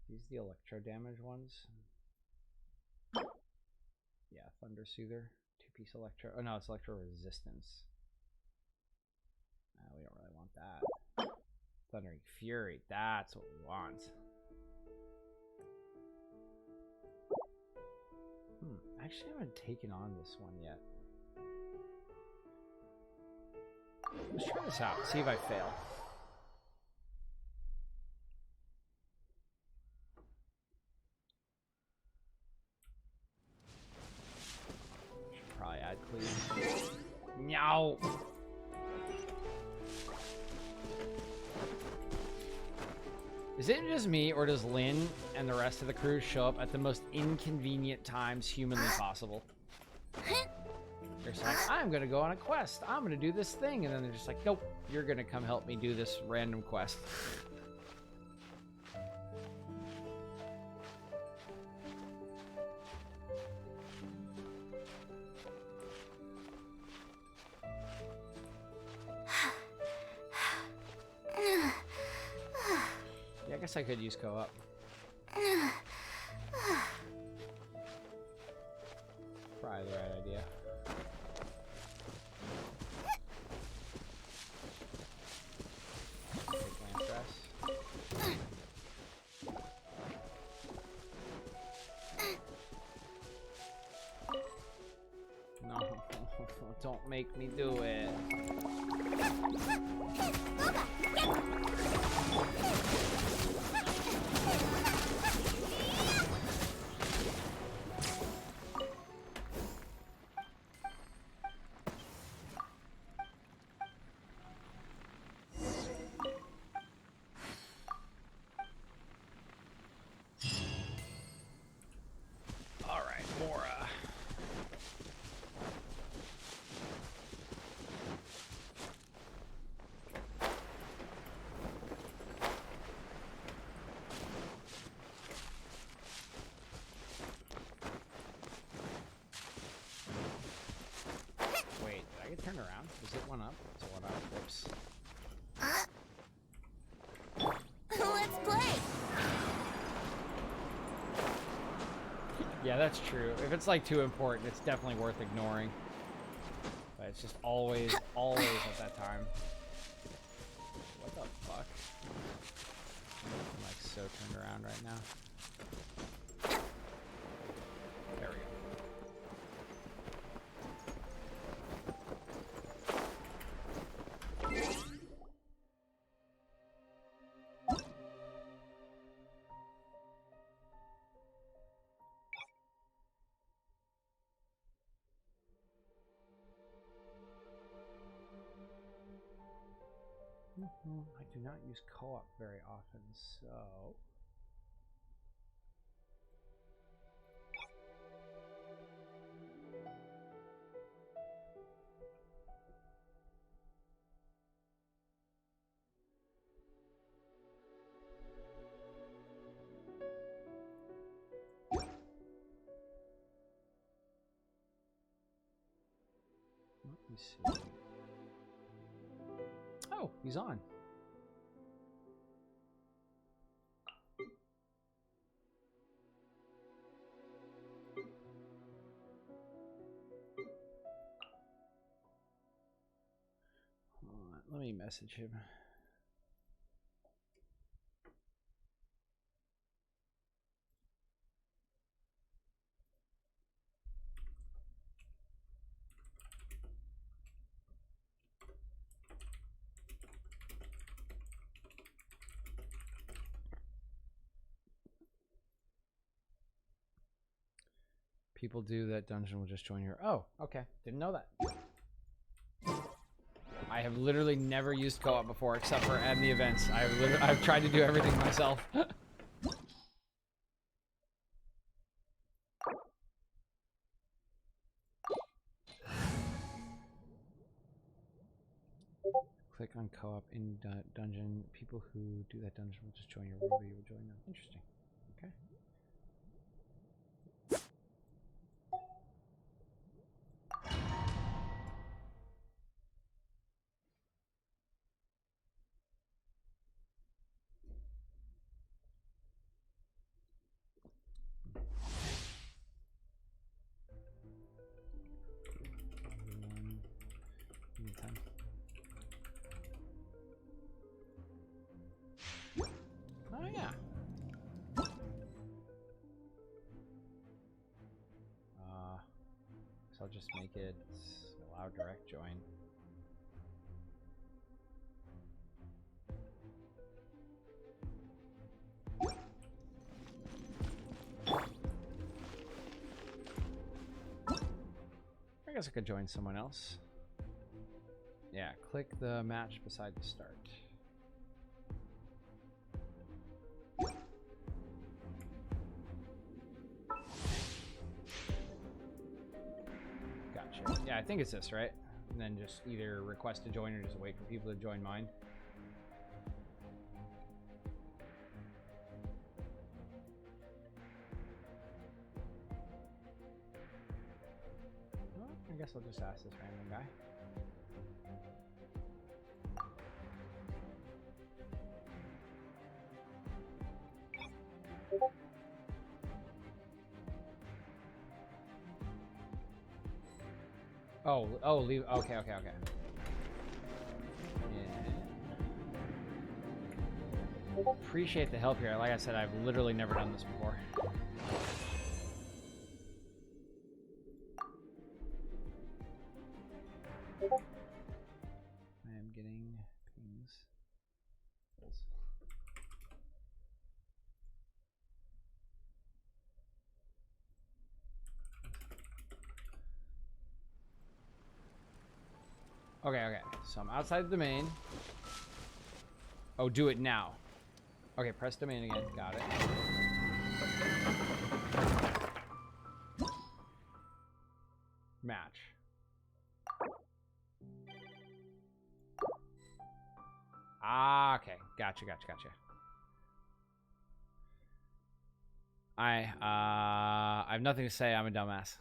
These the electro damage ones. Yeah, Thunder Soother. 2-piece electro. Oh no, it's electro resistance. We don't really want that. Thundering Fury. That's what we want. I actually haven't taken on this one yet. Let's try this out. See if I fail. Should probably add cleave. No. Is it just me, or does Lynn and the rest of the crew show up at the most inconvenient times humanly possible? They're just like, I'm gonna go on a quest. I'm gonna do this thing, and then they're just like, nope, you're gonna come help me do this random quest. Yeah, I guess I could use co-op. Probably the right idea. Take land stress. No, don't make me do it. All right, Mora. Wait, did I get turned around? Is it one up? It's a one up. Whoops. Let's play. Yeah, that's true. If it's like too important, it's definitely worth ignoring. But it's just always at that time. What the fuck? I'm like so turned around right now. There we go. I do not use co-op very often, so... Let me see. Oh, he's on. Hold on, let me message him. People do that dungeon will just join your... Oh, okay. Didn't know that. I have literally never used co-op before except for at the events. I've tried to do everything myself. Click on co-op in dungeon. People who do that dungeon will just join your world. You will join them. Interesting. Okay. Anytime. Oh yeah. So I'll just make it allow direct join. guess I could join someone else. Yeah, click the match beside the start. Gotcha. Yeah, I think it's this, right? And then just either request to join or just wait for people to join mine. Well, I guess I'll just ask this random guy. Oh, leave. Okay. Yeah. Appreciate the help here. Like I said, I've literally never done this before. I am getting pings. Okay. So I'm outside the domain. Oh, do it now. Okay, press domain again. Got it. Match. Ah, okay. Gotcha. I have nothing to say. I'm a dumbass.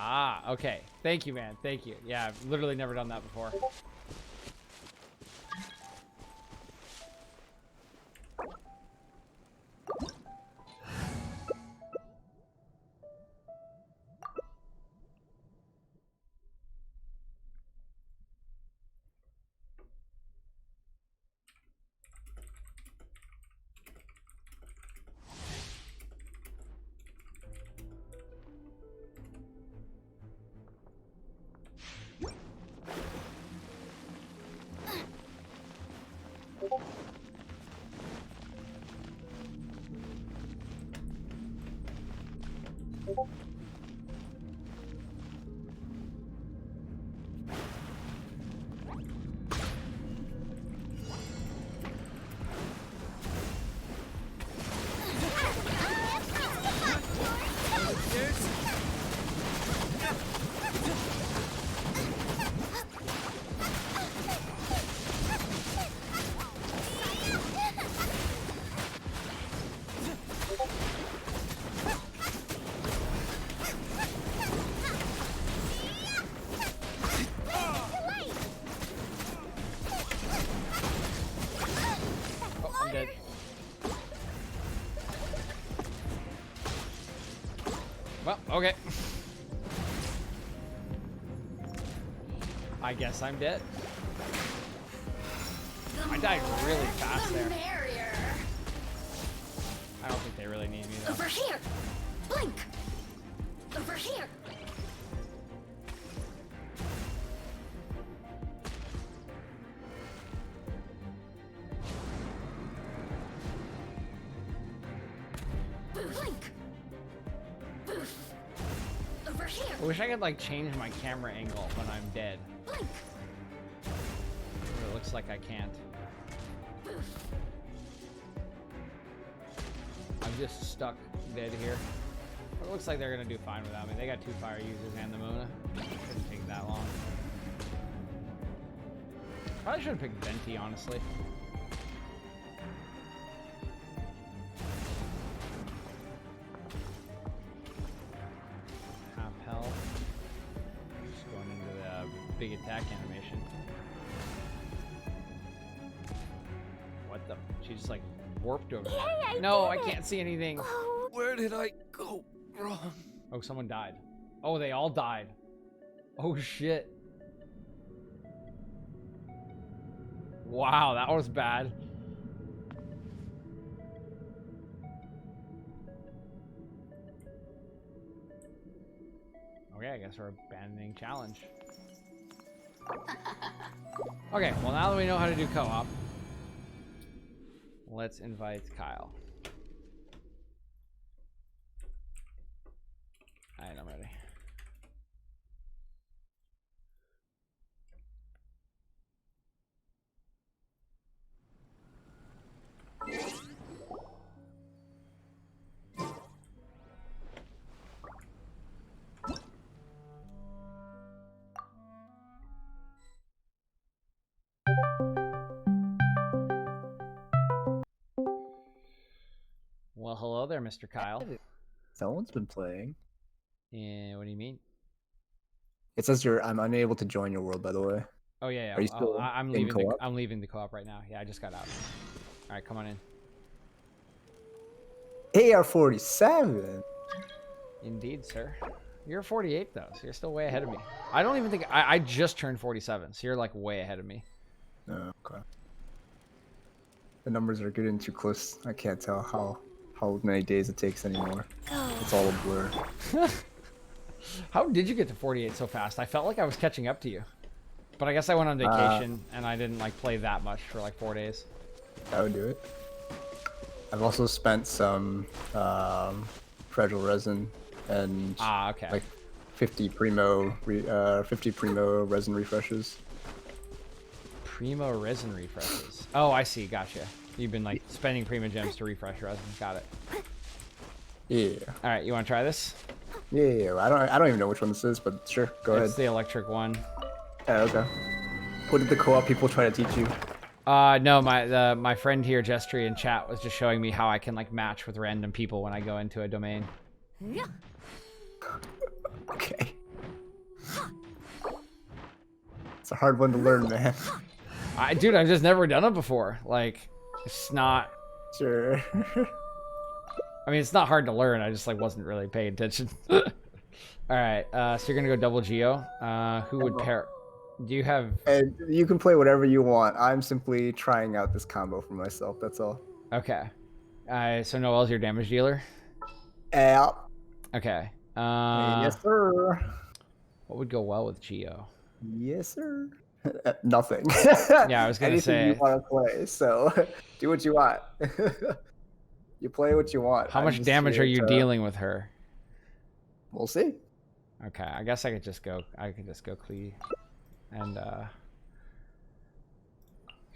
Ah, okay. Thank you, man. Thank you. Yeah, I've literally never done that before. Well, okay. I guess I'm dead. I died really fast there. I don't think they really need me though. Over here! Blink! Over here! Blink! Boof! Over here! I wish I could like change my camera angle when I'm dead. Blink! It looks like I can't. Boof! I'm just stuck dead here. But it looks like they're gonna do fine without me. They got 2 fire users and the Mona. Shouldn't take that long. Probably should have picked Venti, honestly. Half health. Just going into the big attack animation. What the? She just like warped over there. No, I can't see anything. Oh, Where did I go wrong? Oh, someone died. Oh, they all died. Oh, shit. Wow, that was bad. Okay, I guess we're abandoning challenge. Okay, well now that we know how to do co-op, let's invite Kyle. Alright, I'm ready. Well, hello there, Mr. Kyle. Someone's been playing. Yeah, what do you mean? It says I'm unable to join your world, by the way. Oh yeah, yeah. Are you still I'm in leaving. co-op? I'm leaving the co-op right now. Yeah, I just got out. All right, come on in. AR-47. Indeed, sir. You're 48 though, so you're still way ahead of me. I don't even think I just turned 47, so you're like way ahead of me. Oh, okay. The numbers are getting too close. I can't tell how many days it takes anymore. It's all a blur. How did you get to 48 so fast? I felt like I was catching up to you, but I guess I went on vacation and I didn't like play that much for like 4 days. That would do it. I've also spent some fragile resin and Okay. like 50 primo resin refreshes. Primo resin refreshes. Oh, I see. Gotcha. You've been like spending primo gems to refresh resin. Got it. Yeah. All right, you want to try this? Yeah. I don't even know which one this is, but sure, go It's ahead. the electric one. Yeah, okay. What did the co-op people try to teach you? No, my friend here, Jestry, in chat was just showing me how I can like match with random people when I go into a domain. Yeah. Okay. It's a hard one to learn, man. Dude, I've just never done it before. Like, it's not. Sure. I mean, it's not hard to learn. I just like wasn't really paying attention. All right, so you're gonna go double Geo. Who would pair? Do you have? And you can play whatever you want. I'm simply trying out this combo for myself. That's all. Okay. So Noel's your damage dealer. Yeah. Okay. Yes, sir. What would go well with Geo? Yes, sir. Nothing. Yeah, I was gonna Anything say. you want to play, so do what you want. You play what you want. How I'm much just damage here are you to- dealing with her? We'll see. Okay, I guess I could just go. Clee, and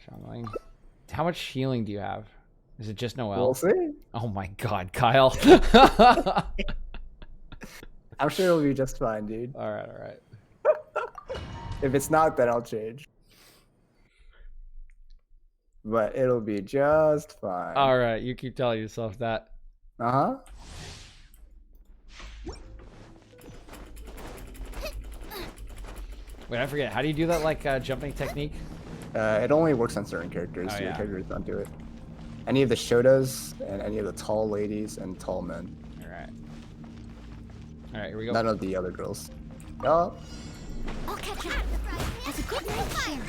Shangling. How much healing do you have? Is it just Noel? We'll see. Oh my God, Kyle. I'm sure it'll be just fine, dude. All right. If it's not, then I'll change. But it'll be just fine. All right, you keep telling yourself that. Uh-huh. Wait, I forget. How do you do that, like, jumping technique? It only works on certain characters. Oh, Your yeah. characters don't do it. Any of the Shotas and any of the tall ladies and tall men. All right. All right, here we go. None of the other girls. Oh, I'll catch you. That's a good fire.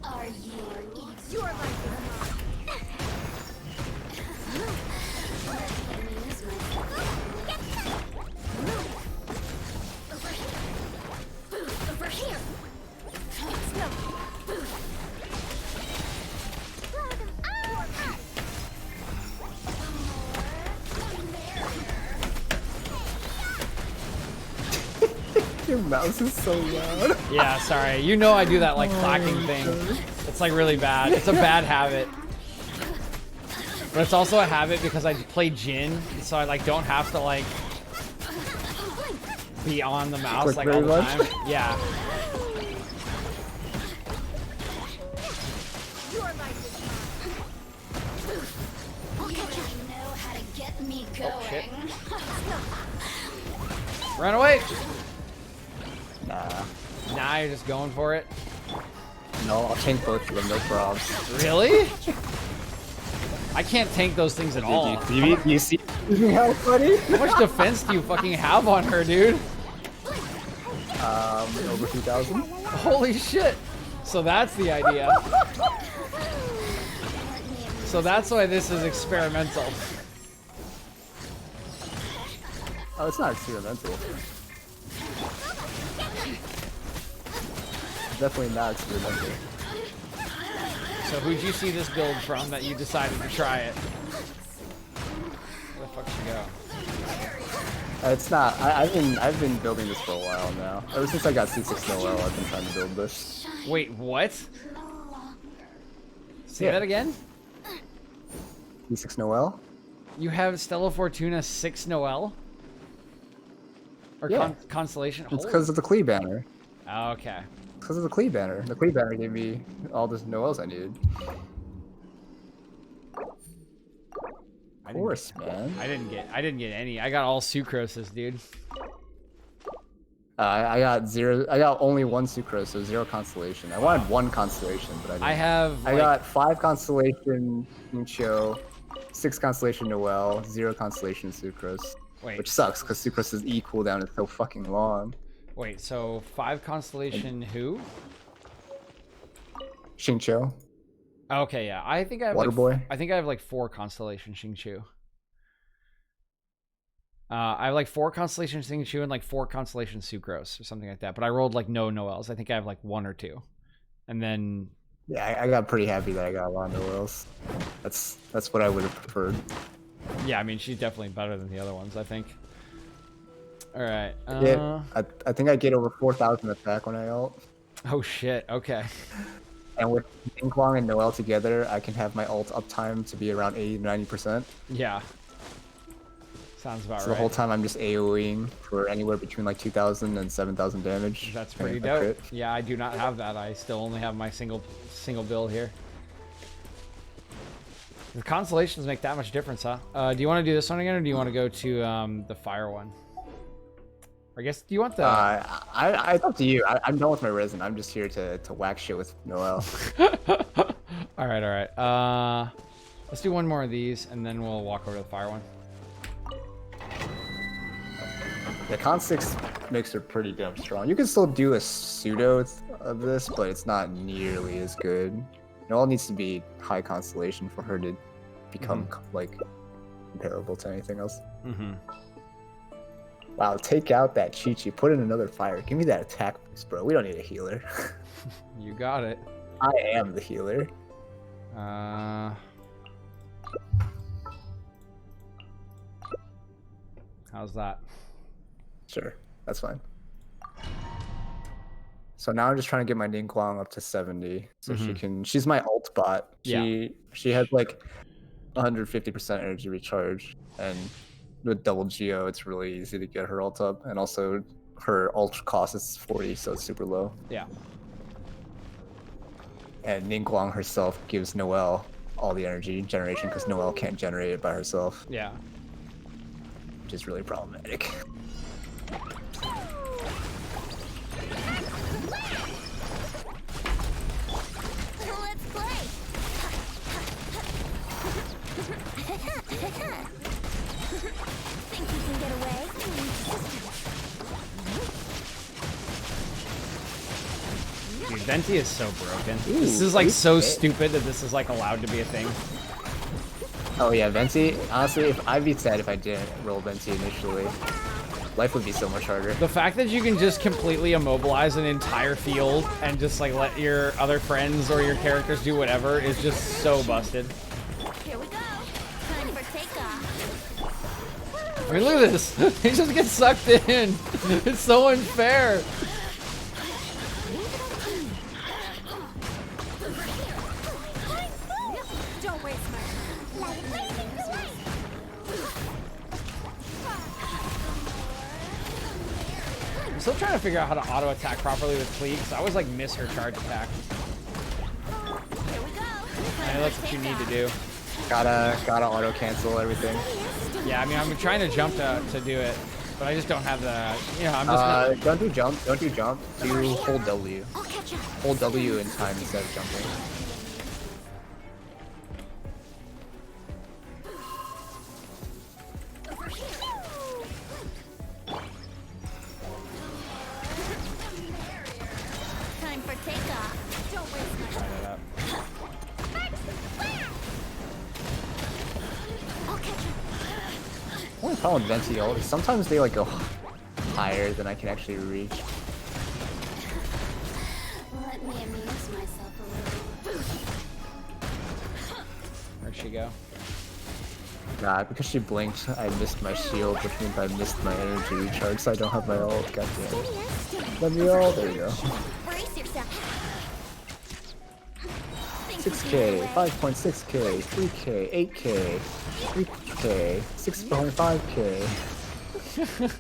Are you? Your life is mine. Over here. It's no. your mouse is so loud. Yeah, sorry. You know I do that, like, clacking thing. It's, like, really bad. It's a bad habit. But it's also a habit because I play Jin, so I, like, don't have to, like, be on the mouse, Click like, all very the much? time. Yeah. Your life is mine. I know how to get me Oh, shit. going. Run away! Nah. Nah, you're just going for it. No, I'll tank both of them, no probs. Really? I can't tank those things at all. You see how funny? How much defense do you fucking have on her, dude? Over 2,000. Holy shit! So that's the idea. So that's why this is experimental. Oh, it's not experimental. Definitely not experimental. So who'd you see this build from that you decided to try it? Where the fuck should go? It's not. I've been building this for a while now. Ever since I got C6 Noel, I've been trying to build this. Wait, what? Say Yeah. that again? C6 Noel? You have Stella Fortuna 6 Noel? Or Yeah. Constellation? It's because of the Klee banner. Oh, okay. Because of the Klee banner. The Klee banner gave me all the Noels I needed. Of course, man. I didn't get any. I got all Sucroses, dude. I got zero. I got only one Sucrose, so zero constellation. I wanted one constellation, but I didn't. I have I like, got 5 constellation Incho, 6 constellation Noel, 0 constellation Sucrose. wait, Which sucks because Sucrose's E cooldown is so fucking long. wait, so 5 Constellation who? Xingqiu. Okay, yeah. I think I have Waterboy. I think I have like 4 Constellation Xingqiu. I have like 4 Constellation Xingqiu and like 4 Constellation Sucrose or something like that. But I rolled like no Noels. I think I have like 1 or 2. And then Yeah, I got pretty happy that I got a lot of Noels. That's what I would have preferred. yeah, I mean she's definitely better than the other ones, I think. Alright. I think I get over 4,000 attack when I ult. Oh shit, okay. And with Inkwang and Noel together, I can have my ult uptime to be around 80-90%. Yeah. Sounds about So the right. whole time I'm just AoEing for anywhere between like 2,000 and 7,000 damage. That's depending pretty on my dope. crit. Yeah, I do not have that. I still only have my single build here. The constellations make that much difference, huh? Do you want to do this one again, or do you want to go to the fire one? Or I guess, do you want the... It's up to you. I'm done with my resin. I'm just here to whack shit with Noel. all right. Let's do one more of these, and then we'll walk over to the fire one. The Con 6 makes her pretty damn strong. You can still do a pseudo of this, but it's not nearly as good. Noel needs to be high constellation for her to become like comparable to anything else. Mm-hmm. Wow, take out that Chi-Chi, put in another fire. Give me that attack boost, bro. We don't need a healer. You got it. I am the healer. How's that? Sure, that's fine. So now I'm just trying to get my Ningguang up to 70, so she can. She's my ult bot. She has like 150% energy recharge, and with double Geo, it's really easy to get her ult up. And also, her ult cost is 40, so it's super low. Yeah. And Ningguang herself gives Noelle all the energy generation because Noelle can't generate it by herself, Yeah. which is really problematic. Let's play. Think you can get away? Dude, Venti is so broken. Ooh, This is like okay. so stupid that this is like allowed to be a thing. Oh yeah, Venti. Honestly, I'd be sad if I didn't roll Venti initially. Life would be so much harder. The fact that you can just completely immobilize an entire field and just like let your other friends or your characters do whatever is just so busted. Here we go. Time for takeoff. I mean, look at this. He just gets sucked in. It's so unfair. Don't waste my time. I'm still trying to figure out how to auto attack properly with Klee because I always like miss her charge attack. Here we go. And that's what you need to do. Gotta auto cancel everything. Yeah, I mean, I'm trying to jump to do it, but I just don't have the, you know, I'm just Don't do jump. Don't do jump. Do hold W. I'll catch up. Hold W in time instead of jumping. Over here. Time for takeoff. Don't waste my Try that up. I'll catch up. Only problem with Venti ult is sometimes they like go higher than I can actually reach. Let me amuse myself a little. Where'd she go? Nah, because she blinked, I missed my shield, which means I missed my energy recharge, so I don't have my ult. God damn. Steady and steady. Let me ult. There you go. Brace yourself. Think 6k, away. 5.6k, 3k, 8k, 3k, 6.5k.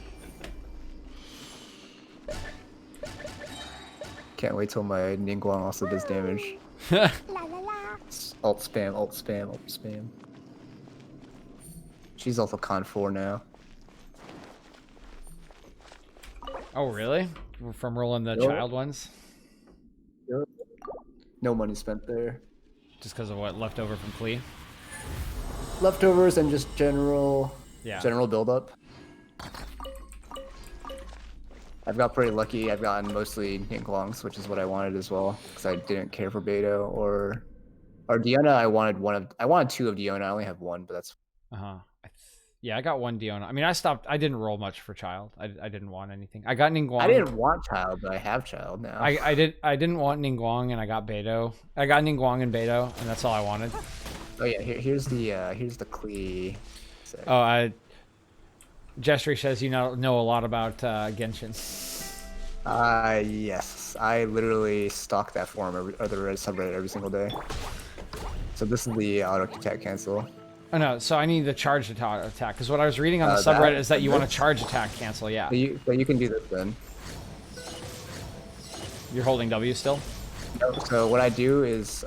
Can't wait till my Ningguang also does damage. La la la. Ult spam, ult spam, ult spam. She's also con 4 now. Oh, really? From rolling the Yep. child ones? No money spent there. Just because of what left over from Klee? Leftovers and just general Yeah. general build-up. I've got pretty lucky. I've gotten mostly Ningguangs, which is what I wanted as well, because I didn't care for Beidou or Diona. I wanted 2 of Diona. I only have 1, but that's Uh-huh. Yeah, I got one Diona. I mean, I didn't roll much for child. I didn't want anything. I got Ningguang. I didn't want child, but I have child now. I didn't want Ningguang, and I got Beidou. I got Ningguang and Beidou, and that's all I wanted. Oh yeah, here's the Klee. Jestry says you know a lot about Genshin. Yes, I literally stalk that forum or the subreddit every single day. So this is the auto attack cancel. Oh no, so I need the charge attack, because what I was reading on the That- subreddit is that you want to this? charge attack cancel, yeah. So you can do this then. You're holding W still? So what I do is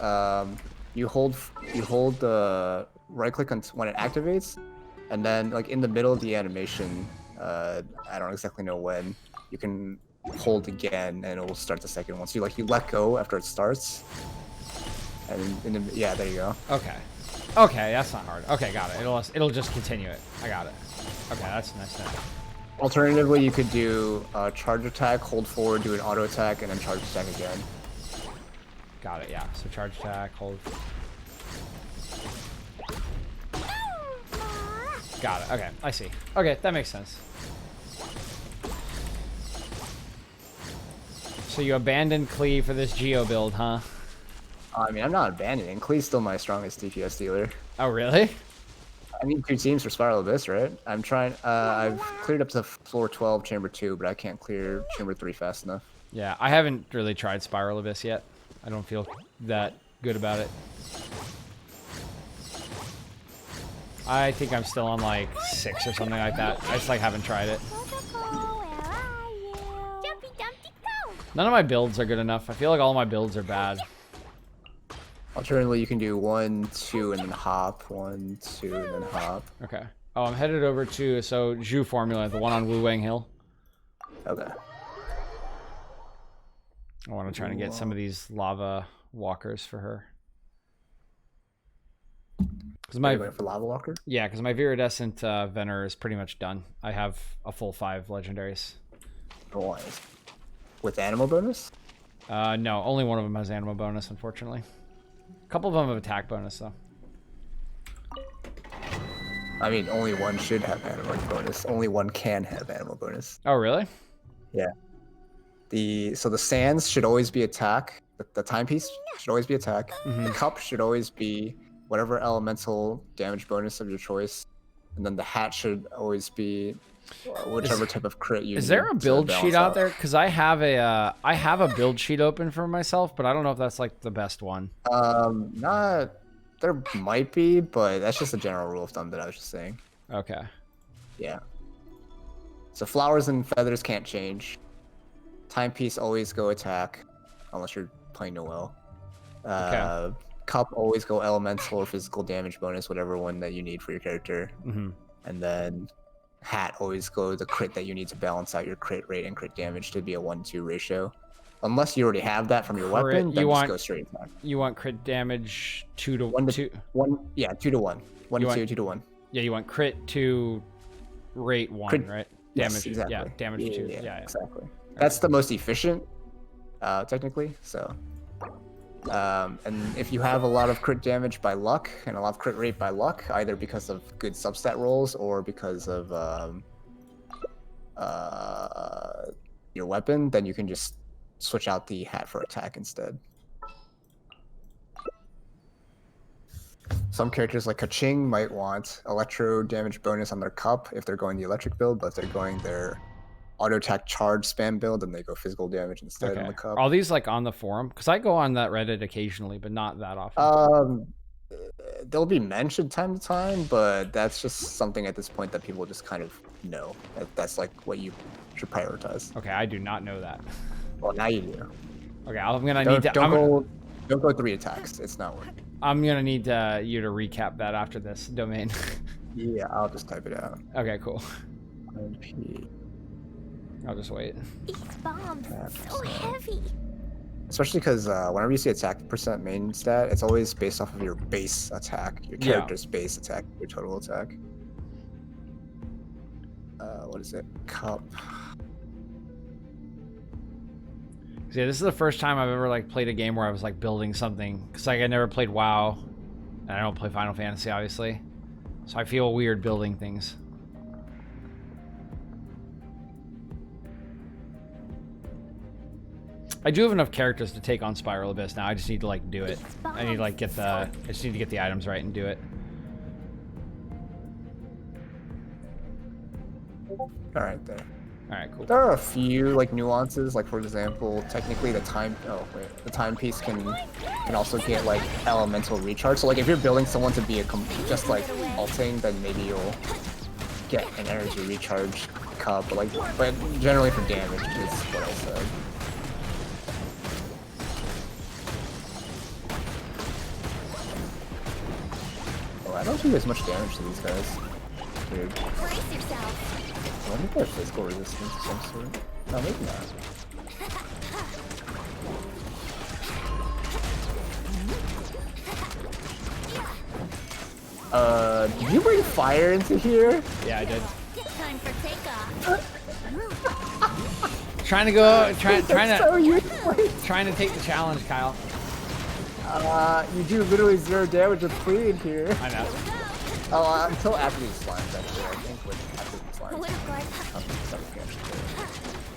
you hold the right click on when it activates, and then like in the middle of the animation, I don't exactly know when, you can hold again and it will start the second one. So you let go after it starts, and yeah, there you go. Okay, that's not hard. Okay, got it. It'll just continue it. I got it. Okay, that's nice. Alternatively, you could do charge attack, hold forward, do an auto attack, and then charge attack again. Got it, yeah. So charge attack, hold. Got it. Okay, I see. Okay, that makes sense. So you abandoned Klee for this Geo build, huh? I mean, I'm not abandoning. Klee's still my strongest DPS dealer. Oh, really? I need 2 teams for Spiral Abyss, right? I'm trying. I've cleared up to floor 12, chamber 2, but I can't clear chamber 3 fast enough. Yeah, I haven't really tried Spiral Abyss yet. I don't feel that good about it. I think I'm still on like 6 or something like that. I just haven't tried it. Where are you? Jumpy Dumpty go! None of my builds are good enough. I feel like all my builds are bad. Alternatively, you can do 1, 2, and then hop. 1, 2, and then hop. Okay. Oh, I'm headed over to Zhu Formula, the one on Wu Wang Hill. Okay. I want to try and get some of these lava walkers for her. Because Are you going for Lava Walker? because my Viridescent Vener is pretty much done. I have a full 5 legendaries. Nice. With animal bonus? No, only one of them has animal bonus, unfortunately. A couple of them have attack bonus, though. I mean, only one should have animal bonus. Only one can have animal bonus. Oh, really? Yeah. So the sands should always be attack. The timepiece should always be attack. The cup should always be whatever elemental damage bonus of your choice, and then the hat should always be whichever type of crit you. Is there a need to build balance sheet out out. there? Because I have a build sheet open for myself, but I don't know if that's like the best one. Not. There might be, but that's just a general rule of thumb that I was just saying. Okay. Yeah. So flowers and feathers can't change. Timepiece always go attack, unless you're playing Noelle. Cup always go elemental or physical damage bonus, whatever one that you need for your character. and then hat always go the crit that you need to balance out your crit rate and crit damage to be a 1-2 ratio. Unless you already have that from your Crit, weapon, then you just want- go straight attack. You want crit damage 2 to 1 to 2. 1, yeah, 2 to 1. 1 You to 2, want- 2 to 1. Yeah, you want crit to rate 1, Crit- right? Yes, Damage. exactly. Yeah, damage 2. Yeah. Exactly. That's the most efficient, technically. So, and if you have a lot of crit damage by luck and a lot of crit rate by luck, either because of good substat rolls or because of your weapon, then you can just switch out the hat for attack instead. Some characters like Kaching might want electro damage bonus on their cup if they're going the electric build, but if they're going their auto attack charge spam build, and they go physical damage instead on Okay. the cup. Are all these like on the forum? Because I go on that Reddit occasionally, but not that often. They'll be mentioned time to time, but that's just something at this point that people just kind of know. That's like what you should prioritize. Okay, I do not know that. Well, now you do. Okay, I'm gonna Don't, need to. don't go 3 attacks. It's not working. I'm gonna need you to recap that after this domain. Yeah, I'll just type it out. Okay, cool. MP. I'll just wait. These bombs, so heavy. Especially because whenever you see attack percent main stat, it's always based off of your base attack, your Yeah. character's base attack, your total attack. What is it? Cup. Yeah, this is the first time I've ever like played a game where I was like building something. Cause like I never played WoW, and I don't play Final Fantasy, obviously. So I feel weird building things. I do have enough characters to take on Spiral Abyss now. I just need to like do it. I need to like get the. I just need to get the items right and do it. All right, there. All right, cool. There are a few like nuances, like for example, technically the the timepiece can also get like elemental recharge. So like if you're building someone to be just like ulting, then maybe you'll get an energy recharge cup. But generally for damage is what I said. Oh, I don't do as much damage to these guys. Weird. Brace yourself. I wonder if they have physical resistance of some sort. No, maybe not. Did you bring fire into here? Yeah, I did. Time for takeoff. Trying to go. Trying So to useless. trying to take the challenge, Kyle. You do literally 0 damage with clean here. I know. Oh, until after these slimes, actually. I think after these slimes. What a guard.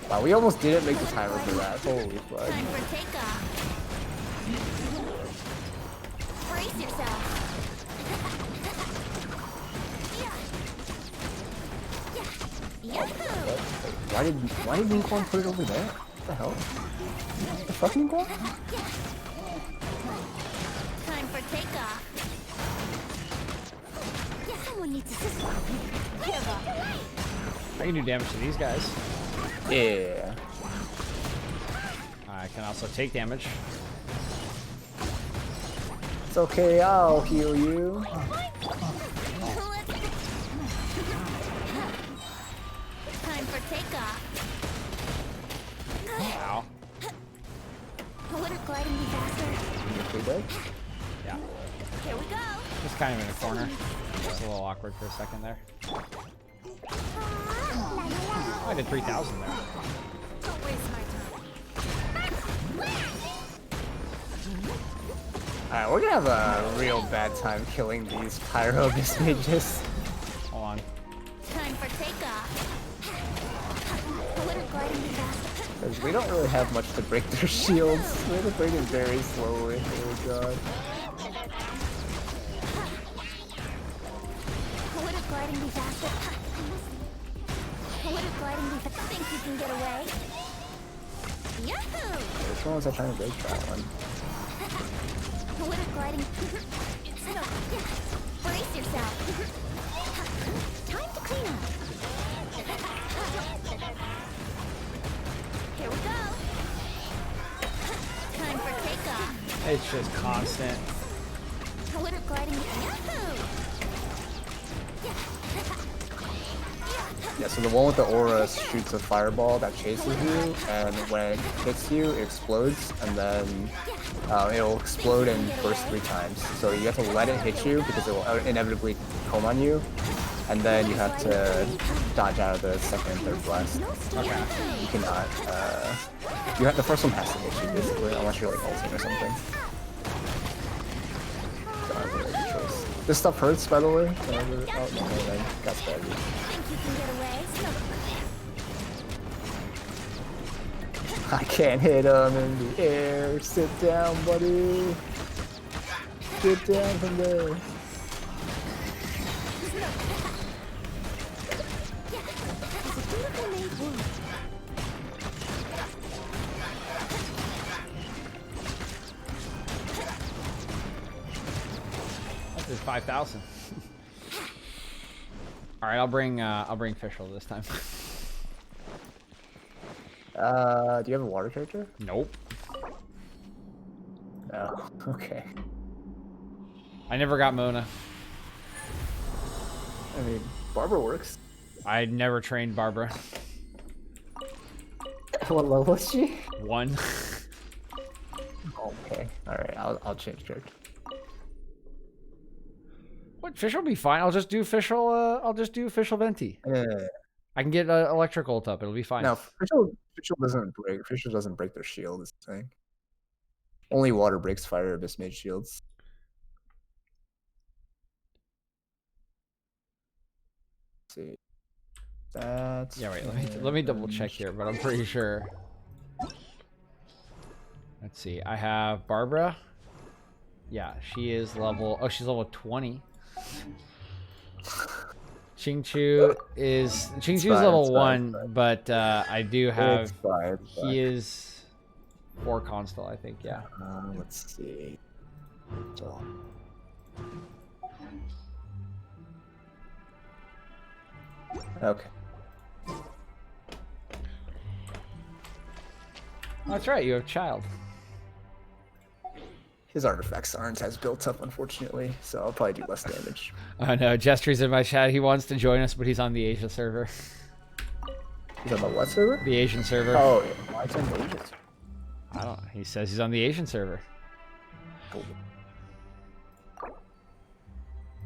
Wow, we almost didn't make the timer for that. Holy fuck. Time for takeoff. Brace yourself. Yahoo! Why did Lincoln put it over there? What the hell? What the fuck, Lincoln? Time for takeoff. Someone needs assistance. Give up. I can do damage to these guys. Yeah. I can also take damage. It's okay, I'll heal you. Time for takeoff. Ow. Would a gliding be faster? Okay, good. Yeah. Here we go. Just kind of in a corner. It's a little awkward for a second there. Oh, I did 3,000 there. Don't waste my time. Alright, we're gonna have a real bad time killing these Pyro Abyss mages. Hold on. Time for takeoff. Would a gliding be faster? Because we don't really have much to break their shields. We have to break it very slowly. Oh god. Would a gliding be faster? Would a gliding be faster? Think you can get away? Yahoo! Which one was I trying to break that one? Would a gliding... No. Brace yourself. Time to clean up. Here we go. Time for takeoff. It's just constant. Would a gliding... Yahoo! Yeah, so the one with the aura shoots a fireball that chases you, and when it hits you, it explodes, and then it'll explode and burst 3 times. So you have to let it hit you because it will inevitably come on you, and then you have to dodge out of the second and third blast. Okay. You cannot. The first one has to hit you basically, unless you're like ulting or something. So I have a really good choice. This stuff hurts, by the way. Whenever, oh no, I got staggered. Think you can get away? I can't hit him in the air. Sit down, buddy. Sit down from there. It's a beautiful made wound. That did 5,000. All right, I'll bring Fischl this time. Do you have a water character? Nope. No. Okay. I never got Mona. I mean, Barbara works. I never trained Barbara. What level is she? 1. Okay. All right. I'll change character. What? Fischl will be fine. I'll just do Fischl. I'll just do Fischl Venti. I can get electric ult up. It'll be fine. No, Fischl doesn't break. Fischl doesn't break their shield. Is the thing. Only water breaks fire abyss mage shields. Let's see. That's Yeah, wait. Let me double check here, but I'm pretty sure. Let's see. I have Barbara. Yeah, she is level. Oh, she's level 20. Xingqiu is level 1, but I do have. It's fine, He is 4 console, I think. Yeah. Let's see. So. Okay. That's right. You have child. His artifacts aren't as built up, unfortunately, so I'll probably do less damage. I know. Jester's in my chat. He wants to join us, but he's on the Asia server. He's on the what server? The Asian server. Oh, yeah. Why is it on the Asian server? I don't know. He says he's on the Asian server.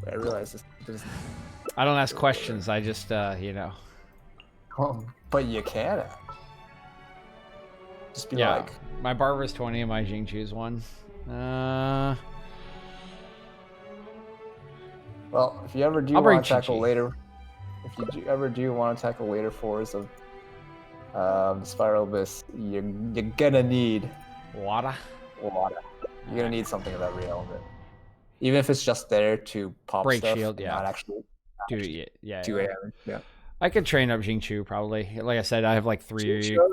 I realize this. I don't ask questions. I just, you know. Oh, but you can. Just be Yeah. like, My Barbara's 20 and my Xingqiu's 1. well, if you ever do I'll bring want to tackle Chi-Chi. later, ever do want to tackle later fours of the Spiral Abyss, you're gonna need Water. water. You're gonna need something of every element, even if it's just there to pop Break stuff, shield, yeah. not actually Do it. Yeah. do damage. Yeah. I could train up Xingqiu probably. Like I said, I have like 3. Xingqiu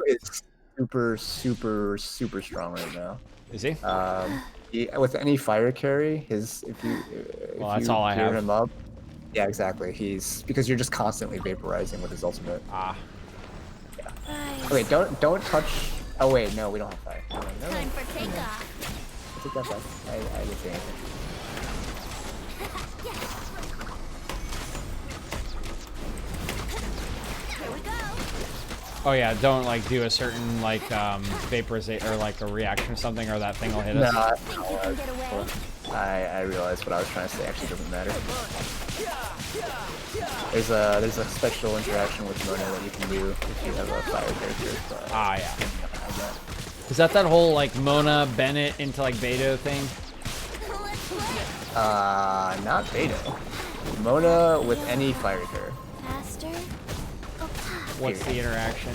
is super strong right now. Is he? With any fire carry, if Well, that's you all I gear have. him up, yeah, exactly. Because you're just constantly vaporizing with his ultimate. Ah. Okay, don't touch. Oh wait, no, we don't have fire. No, Time for takeoff. take that back. I didn't say anything. Here we go. Oh yeah, don't like do a certain like vaporization or like a reaction or something, or that thing will hit us. No, Think you can get away? I realized what I was trying to say actually doesn't matter. There's a special interaction with Mona that you can do if you have a fire character. But Ah, yeah. I don't have that. Is that whole like Mona Bennett into like Beto thing? Let's play. Not Beto. Mona with any fire carrier. Faster. Oh, What's the interaction?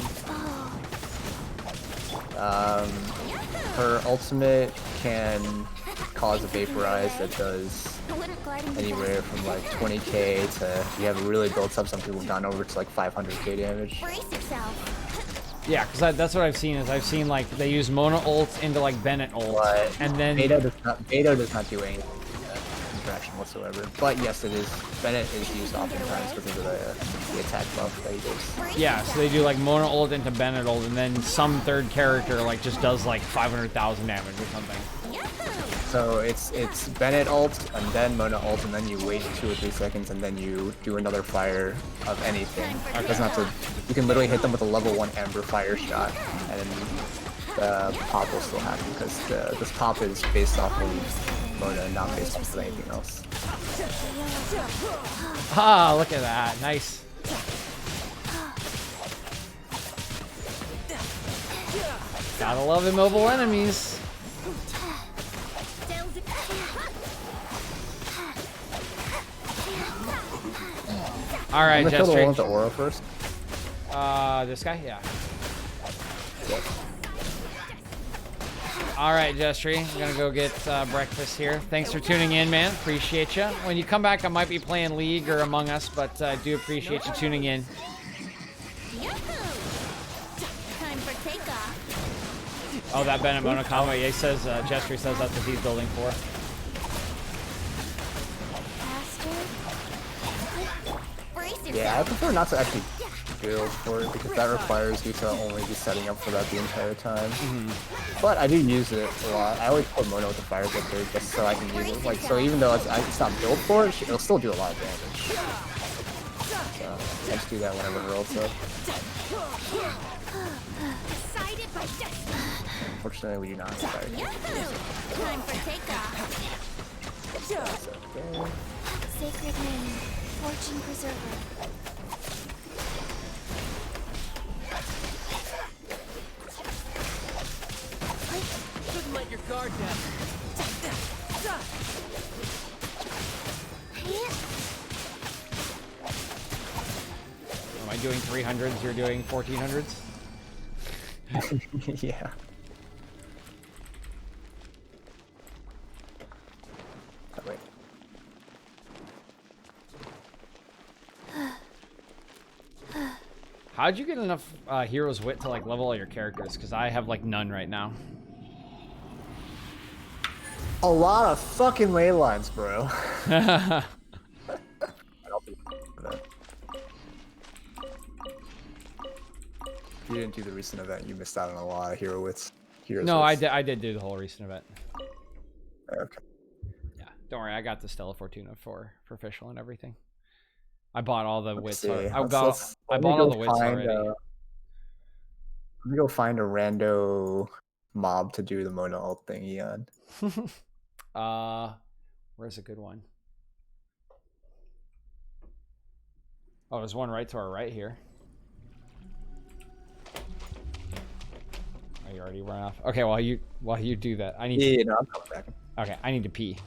Her ultimate can cause a vaporize that does I wouldn't glide into anywhere from like 20k to, you have it really built up, some people have gone over to like 500k damage. brace yourself. Yeah, because that's what I've seen. I've seen like they use Mona ults into like Bennett ults, But and then Beto does not do any interaction whatsoever. But yes, it is. Bennett is used oftentimes because of the attack buff that he does. yeah, so they do like Mona ult into Bennett ult, and then some third character like just does like 500,000 damage or something. Yahoo! So So it's Bennett ult and then Mona ult and then you wait 2 or 3 seconds and then you do another fire of anything. It doesn't have to. You can literally hit them with a level 1 Amber fire shot and then the pop will still happen because this pop is based off of Mona and not based off of anything else. Ah, look at that. Nice. Gotta love immobile enemies. All right, I'm gonna kill the one Jestry. with the aura first. This guy, yeah. All right, Jestry, I'm gonna go get breakfast here. Thanks for tuning in, man. Appreciate you. When you come back, I might be playing League or Among Us, but I do appreciate you tuning in. Time for takeoff. Oh, that Bennett Mona combo. Yeah, he says, Jestry says that's what he's building for. Faster. Brace yourself. Yeah, I prefer not to actually build for it because that requires you to only be setting up for that the entire time. But I do use it a lot. I always put Mona with the fire there just so I can use it. Like, so even though it's not built for it, it'll still do a lot of damage. So I just do that whenever it rolls up. Decided by destiny. Unfortunately, we do not have fire. Yahoo! Time for takeoff. Sacred name, fortune preserver. Shouldn't let your guard down. Am I doing 300s? You're doing 1400s? Yeah. Oh, wait. How'd you get enough hero's wit to like level all your characters? Because I have like none right now. A lot of fucking ley lines, bro. I'll be for that. If you didn't do the recent event, you missed out on a lot of hero wits. No, I did do the whole recent event. Okay. Yeah, don't worry, I got the Stella Fortuna for official and everything. I bought all the wits. See. I Let bought me all go the wits find, already. Let me go find a rando mob to do the Mona ult thingy on. Where's a good one? Oh, there's one right to our right here. Oh, you already run off. Okay, while you do that, I need. Yeah, no, I'm coming back. Okay, I need to pee.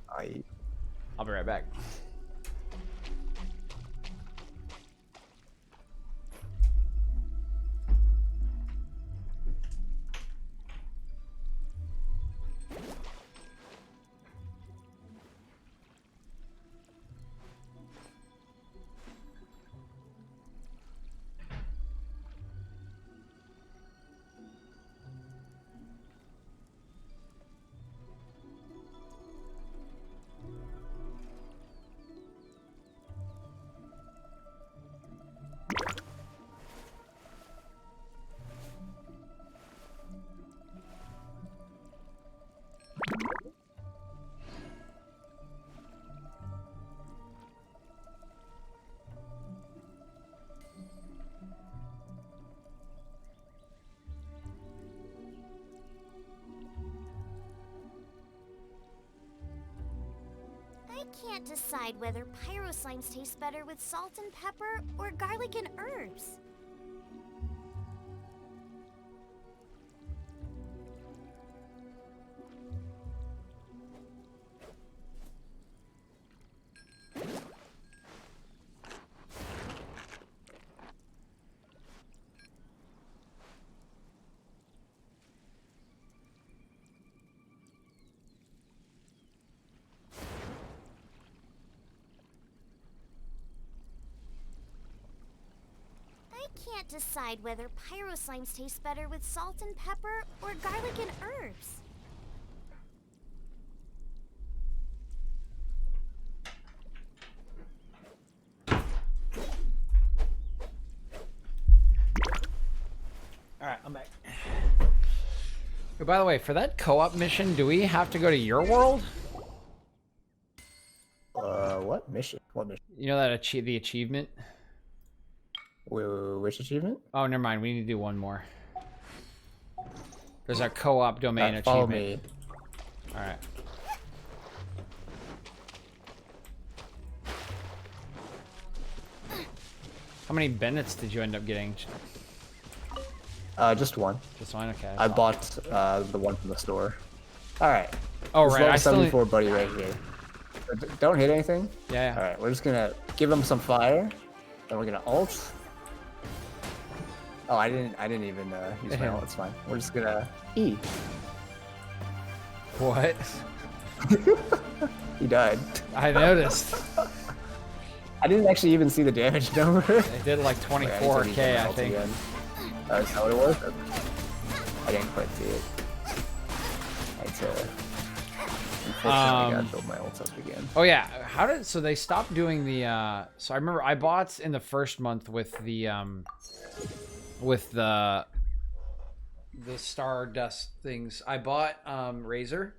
I I'll be right back. I can't decide whether pyro slimes taste better with salt and pepper or garlic and herbs. I can't decide whether pyro slimes taste better with salt and pepper or garlic and herbs. All right, I'm back. By the way, for that co-op mission, do we have to go to your world? What mission? What mission? You know that the achievement? Which achievement? Oh, never mind. We need to do one more. There's a co-op domain Follow achievement. me. All right. How many Bennetts did you end up getting? Just one. Just one. Okay. I bought the one from the store. All right. Oh This right. level I still need... 74 buddy right here. Don't hit anything. Yeah. All right. We're just gonna give him some fire. Then we're gonna ult. Oh, I didn't even use my ult. It's fine. We're just gonna E. What? He died. I noticed. I didn't actually even see the damage number. They did like 24k, I think. Is that what it was? I didn't quite see it. I had to. Unfortunately, gotta build my ult up again. Oh yeah, so they stopped doing the so I remember I bought in the first month with the Stardust things. I bought Razor.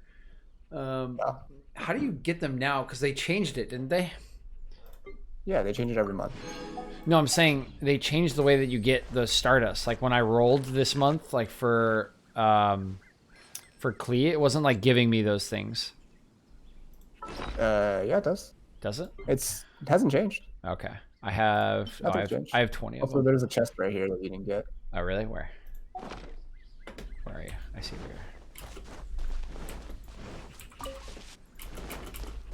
How do you get them now? Because they changed it, didn't they? Yeah, they change it every month. No, I'm saying they changed the way that you get the Stardust. Like when I rolled this month, like for Klee, it wasn't like giving me those things. Yeah, it does. Does it? It hasn't changed. Okay. I have 20 of Also, them. there's a chest right here that you didn't get. Oh really? Where? Where are you? I see where.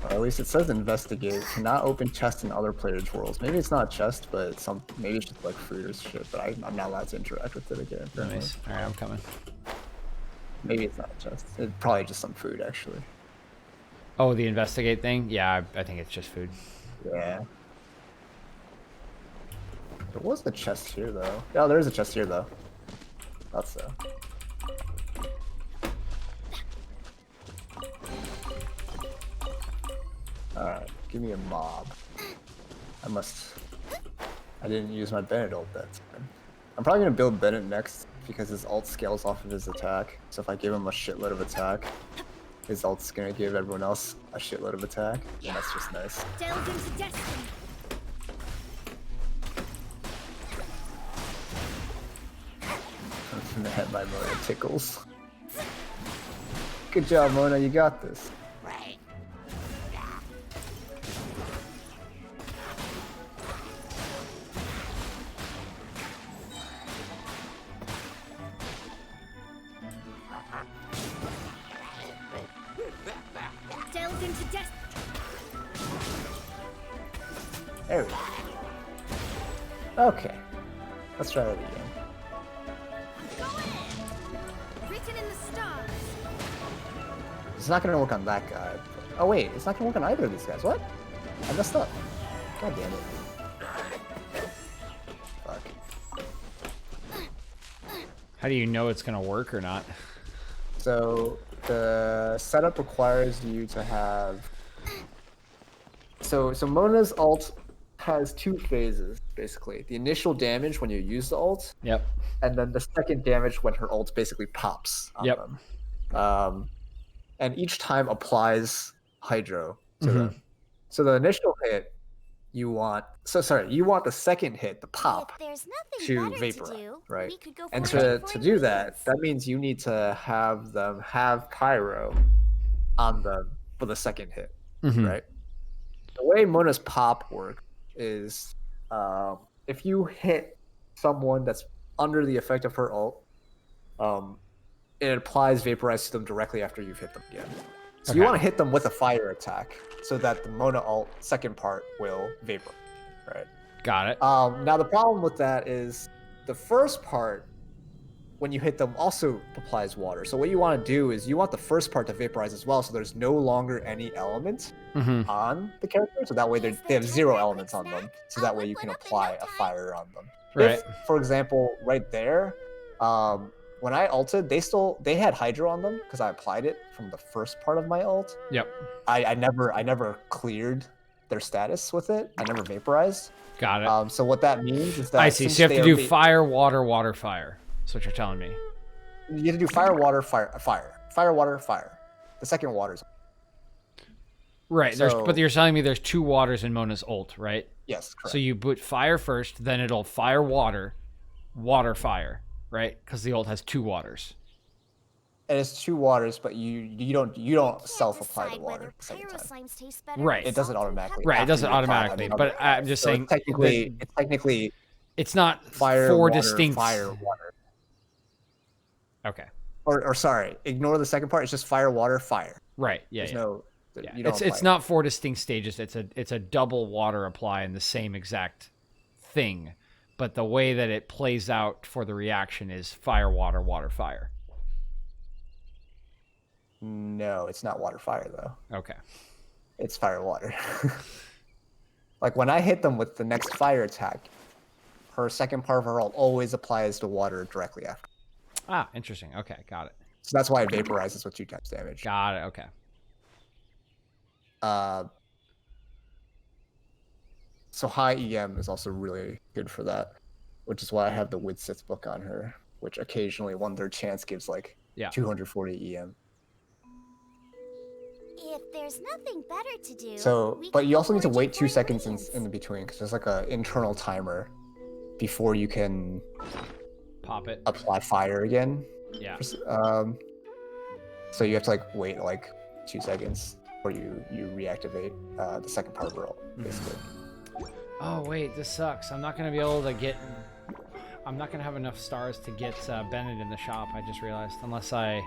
Or at least it says investigate. Cannot open chests in other players' worlds. Maybe it's not a chest, but maybe it's just like fruit or shit. But I'm not allowed to interact with it again. Nice. All right, I'm coming. Maybe it's not a chest. It's probably just some food, actually. Oh, the investigate thing? Yeah, I think it's just food. Yeah. There was a chest here, though. Yeah, there is a chest here, though. Thought so. Alright, give me a mob. I didn't use my Bennett ult that time. I'm probably gonna build Bennett next because his ult scales off of his attack. So if I give him a shitload of attack, his ult's gonna give everyone else a shitload of attack, and that's just nice. Delve into destiny. Man, my Mona tickles. Good job, Mona, you got this. Delve into destiny. There we go. Okay. Let's try that again. Written in the stars. It's not gonna work on that guy. Oh wait, it's not gonna work on either of these guys. What? I messed up. God damn it. Fuck. How do you know it's gonna work or not? So the setup requires you to have. So Mona's ult has two phases basically. The initial damage when you use the ult, Yep. and then the second damage when her ult basically pops on Yep. them. And each time applies hydro to them. So the initial hit, you want the second hit, the pop, If there's nothing to better vaporize, to do, right? we could go And foraging to for do that, ingredients. that means you need to have them have pyro on them for the second hit, right? The way Mona's pop works is if you hit someone that's under the effect of her ult, it applies vaporize to them directly after you've hit them again. So you Okay. want to hit them with a fire attack so that the Mona ult second part will vapor, right? Got it. Now the problem with that is the first part, when you hit them, also applies water. So what you want to do is you want the first part to vaporize as well, so there's no longer any element on the character. So that way they have zero elements on them. So that way you can apply a fire on them. Right. If, for example, right there, when I ulted, they had hydro on them because I applied it from the first part of my ult. Yep. I never cleared their status with it. I never vaporized. Got it. So what that means is that I see. since So you have they to are do fire, water, water, fire. That's what you're telling me. You have to do fire, water, fire, fire, fire, water, fire. The second water's Right. So- But you're telling me there's 2 waters in Mona's ult, right? yes, correct. So you put fire first, then it'll fire water, water fire, right? Because the ult has 2 waters. And it's 2 waters, but you don't Can't self-apply the decide water whether the second pyro time. slimes taste better Right. with It does it salt and automatically. pepper. Right. It after does it you apply automatically. another But I'm just So saying it's technically, that it's technically it's not fire, 4 water, distinct. fire, water. Okay. Or sorry, ignore the second part. It's just fire, water, fire. Right. Yeah. There's yeah. no. Yeah. You don't It's apply not 4 distinct stages. It's a double water apply in the same exact thing, but the way that it plays out for the reaction is fire, water, water, fire. No, it's not water, fire though. Okay. It's fire, water. Like when I hit them with the next fire attack, her second part of her ult always applies to water directly after. Ah, interesting. Okay, got it. So that's why it vaporizes with 2 times damage. Got it. Okay. So high EM is also really good for that, which is why I have the Wid Sith book on her, which occasionally 1/3 chance gives like Yeah. 240 EM. If there's nothing better to do, So, we but can you also need to forge wait 2 more seconds ingredients. in the between because there's like a internal timer before you can Pop it. apply fire again. Yeah. So you have to like wait like 2 seconds before you reactivate the second part of her ult, basically. Oh wait, this sucks. I'm not gonna be able to get. I'm not gonna have enough stars to get Bennett in the shop. I just realized, unless I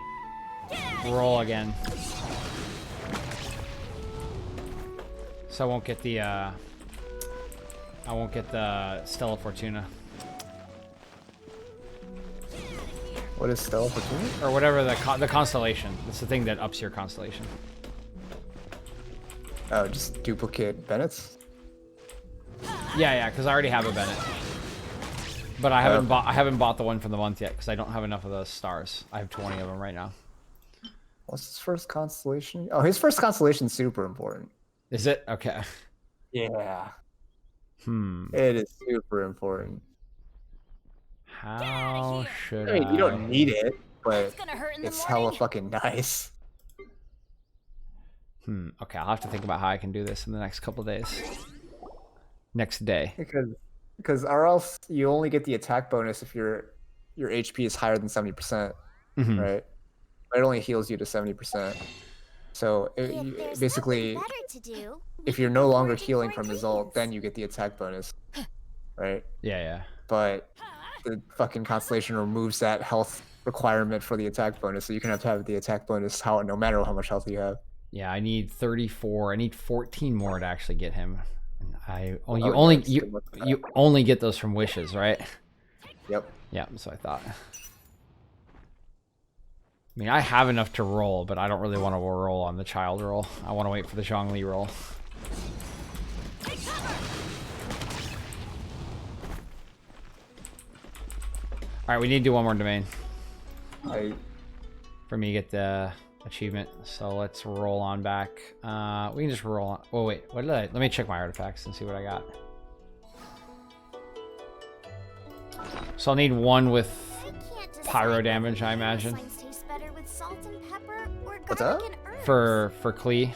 roll again. So I won't get the. I won't get the Stella Fortuna What is Stella Fortuna? or whatever the constellation. It's the thing that ups your constellation. Oh, just duplicate Bennett's? Yeah, because I already have a Bennett. But I haven't bought the one for the month yet because I don't have enough of those stars. I have 20 of them right now. What's his first constellation? Oh, his first constellation's super important. Is it? Okay. Yeah. Hmm. It is super important. How should I mean, you don't need it, but It's gonna hurt in the it's morning. hella fucking nice. Okay, I'll have to think about how I can do this in the next couple days. Next day. Because or else you only get the attack bonus if your HP is higher than 70%, Mhm. right? But it only heals you to 70%. So If there's basically, nothing better to do, if you're no longer healing from his ult, then you get the attack bonus, right? Yeah. But the fucking constellation removes that health requirement for the attack bonus, so you can have to have the attack bonus no matter how much health you have. Yeah, I need 34. I need 14 more to actually get him. And nice. Good luck with that. you only get those from wishes, right? Yep. Yeah, that's what I thought. I mean, I have enough to roll, but I don't really want to roll on the child roll. I want to wait for the Zhongli roll. All right, we need to do one more domain for me to get the achievement. So let's roll on back. We can just roll on. Oh wait, what did let me check my artifacts and see what I got. So I'll need one with I can't decide pyro whether damage, I pyro imagine. slimes taste better with salt and pepper or What's garlic up? and herbs. for Klee.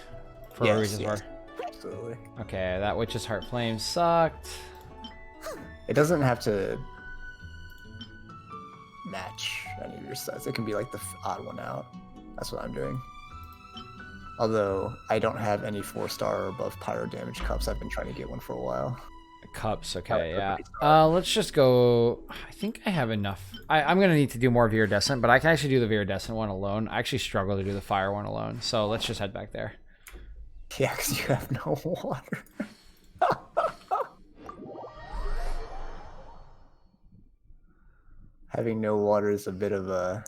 For Yes, reasons yes. where. Absolutely. Okay, that Witch's Heart Flame sucked. It doesn't have to match any of your stats. It can be like the odd one out. That's what I'm doing. Although I don't have any 4-star or above pyro damage cups. I've been trying to get one for a while. Cups, okay, they're yeah. pretty strong. Let's just go. I think I have enough. I'm gonna need to do more Viridescent, but I can actually do the Viridescent one alone. I actually struggle to do the fire one alone, so let's just head back there. Yeah, because you have no water. Having no water is a bit of a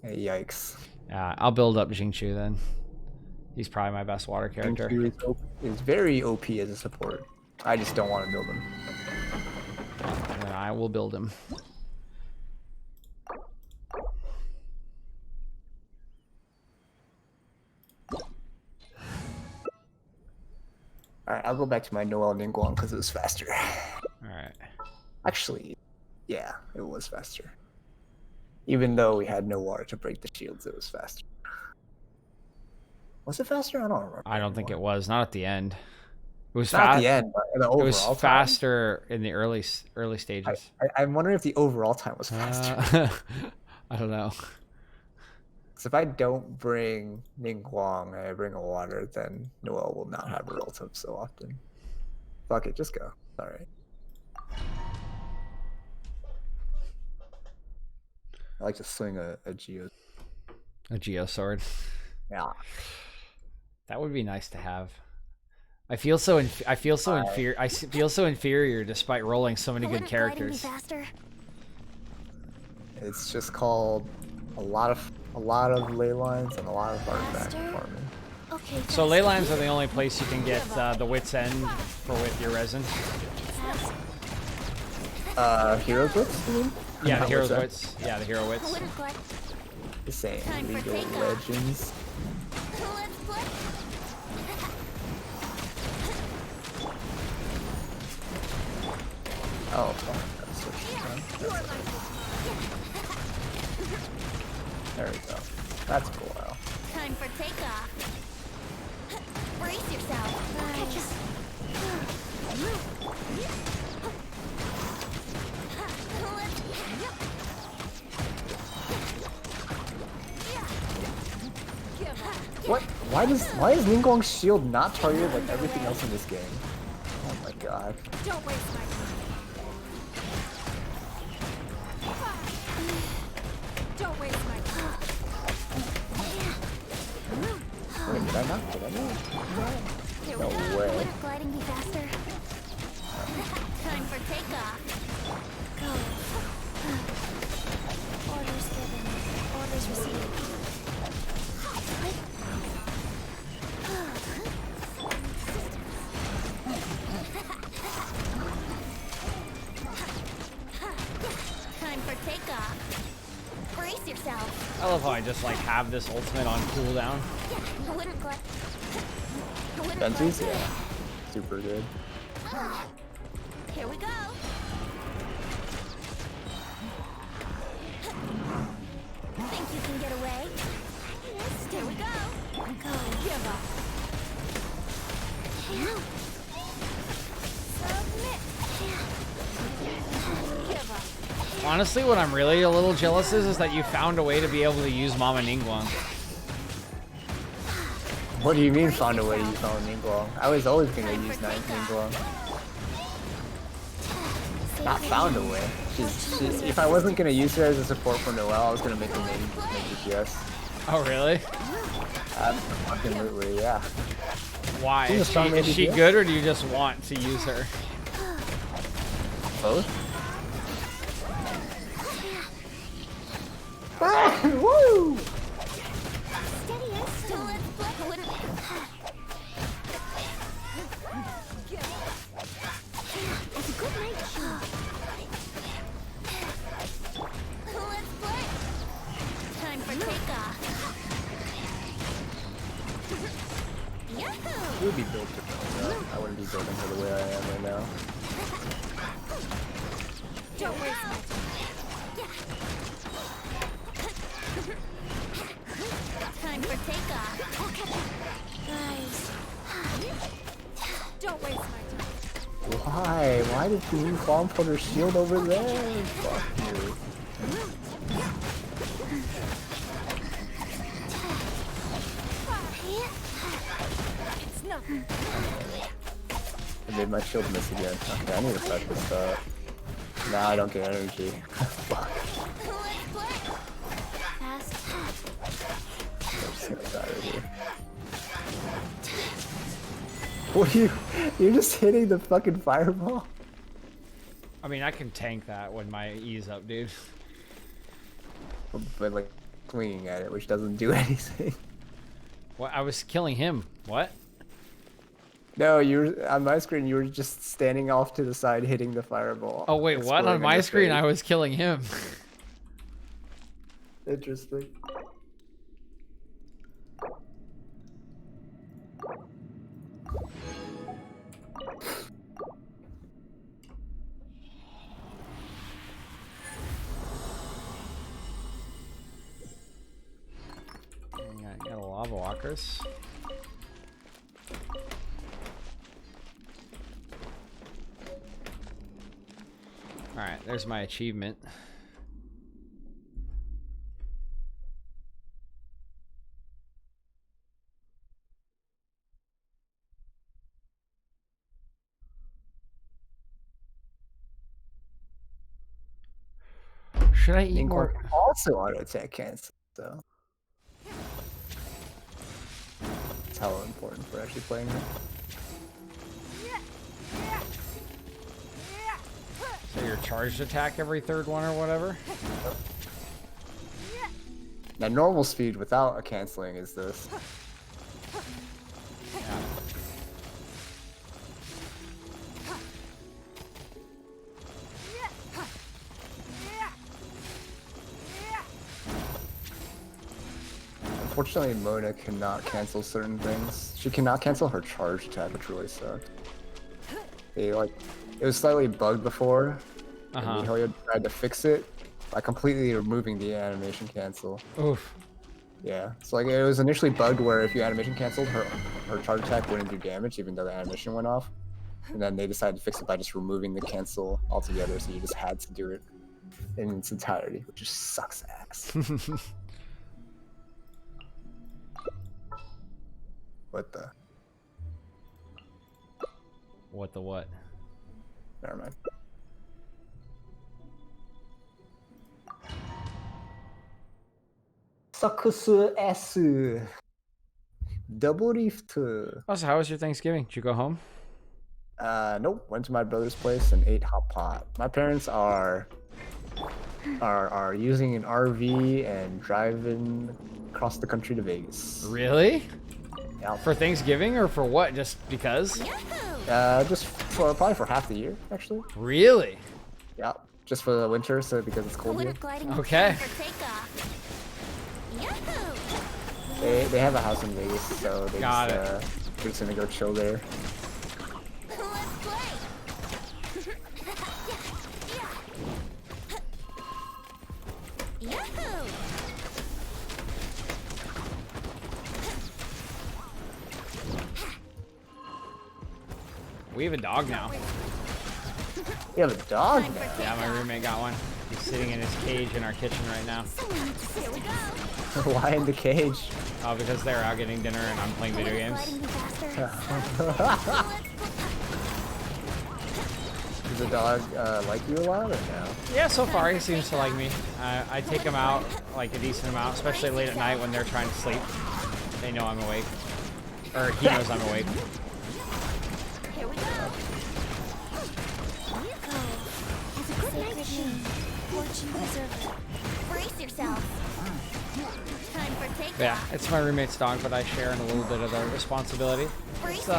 yikes. Yeah, I'll build up Jingchu then. He's probably my best water character. Jingchu is very OP as a support. I just don't want to build him. And then I will build him. Alright, I'll go back to my Noel Ningguang because it was faster. Alright. Actually, yeah, it was faster. Even though we had no water to break the shields, it was faster. Was it faster? I don't remember. I don't think it was. Not at the end. It was Not at fast. the end, but the It overall was time. faster in the early stages. I'm wondering if the overall time was faster. I don't know. So if I don't bring Ningguang and I bring a water, then Noelle will not have her ultimate so often. Fuck it, just go. Alright. I like to swing a Geo. A Geo sword. Yeah. That would be nice to have. I feel so inferior. I feel so inferior despite rolling so many good Wouldn't gliding be characters. faster? It's just called a lot of ley lines and a lot of artifact Faster? farming. Okay. So faster. ley lines are the only place you can get the wit's end with your resin. Fast. Heroes Wits, you mean? Yeah, the Not hero's Wits, wits. Yeah, the hero I wits. wouldn't glide. The same. Time for League of takeoff. Legends. Let's play. Oh, fuck. That's what there we go. That's cool. Wow. Time for takeoff. Brace yourself. Catch us. What? Why is Ningguang's shield not targeted like everything else in this game? Oh my god. Don't waste my time. Don't waste my time. Wait, did I not? Did I not? Here No we go. way. Wouldn't gliding be faster? Time for takeoff. Go. Orders given. Orders received. Time for takeoff. Brace yourself. I love how I just like have this ultimate on cooldown. I wouldn't glide. I wouldn't Fences? glide. Yeah. Super good. Here we go. Think you can get away? Here we go. Go. Give up. Submit. Give up. Honestly, what I'm really a little jealous is that you found a way to be able to use Mama Ningguang. What do you mean found a way to use Mama Ningguang? I was always gonna use Ningguang. Not found a way. She's, if I wasn't gonna use her as a support for Noelle, I was gonna make her main DPS. Oh really? Absolutely, yeah. Why? She's a strong Is she DPS. good or do you just want to use her? Both? Woo! Steady and still. I wouldn't. It's a good night show. Let's play. Time for takeoff. Yahoo! It would be built differently though. I wouldn't be building her the way I am right now. Don't waste my time. Time for takeoff. I'll catch you. Guys. Don't waste my time. Why? Why did Ningguang put her shield over there? Fuck you. It's nothing. I made my shield miss again. Okay, I need to touch this up. Nah, I don't get energy. Fuck. Let's play. Fast. Let's get out of here. What are you? You're just hitting the fucking fireball? I mean, I can tank that when my E's up, dude. But like swinging at it, which doesn't do anything. What? I was killing him. What? No, you were on my screen. You were just standing off to the side, hitting the fireball. Oh wait, what? On my screen, I was killing him. Interesting. lava walkers. Alright, there's my achievement. Should I eat Ding more? Kwang also auto attack cancel, so it's hella important for actually playing it. So your charged attack every third one or whatever? Now normal speed without a canceling is this. Yeah. Unfortunately, Mona cannot cancel certain things. She cannot cancel her charge attack, which really sucked. It was slightly bugged before, and Mihoyo tried to fix it by completely removing the animation cancel. Oof. Yeah, so like it was initially bugged where if you animation canceled, her charge attack wouldn't do damage even though the animation went off. And then they decided to fix it by just removing the cancel altogether, so you just had to do it in its entirety, which just sucks ass. What the? What the what? Never mind. Sakusu S. Double rift. Oh, so how was your Thanksgiving? Did you go home? Nope. Went to my brother's place and ate hot pot. My parents are using an RV and driving across the country to Vegas. Really? Yeah. For Thanksgiving or for what? Just because? Just for probably for half the year, actually. Really? Yeah. Just for the winter, so because it's cold here. Okay. They have a house in Vegas, so they Got we're just gonna go chill there. We have a dog now. You have a dog now. Yeah, my roommate got one. He's sitting in his cage in our kitchen right now. Why in the cage? Oh, because they're out getting dinner and I'm playing video games. Does the dog like you a lot or no? Yeah, so far he seems to like me. I take him out like a decent amount, especially late at night when they're trying to sleep. They know I'm awake. Or he knows I'm awake. Here we go. As a sacred name, fortune preserver. Brace yourself. Time for takeoff. Yeah, it's my roommate's dog, but I share in a little bit of the responsibility. It's,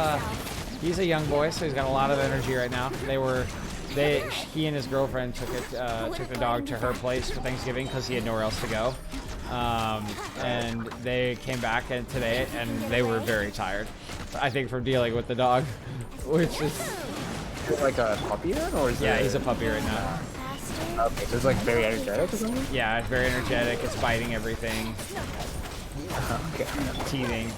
he's a young boy, so he's got a lot of energy right now. He and his girlfriend took the dog to her place for Thanksgiving because he had nowhere else to go. And they came back today, and they were very tired. I think from dealing with the dog, which is Is it like a puppy then, or is it? yeah, he's a puppy right now. Okay, so it's like very energetic or something? Yeah, it's very energetic. It's biting everything, Okay. teething.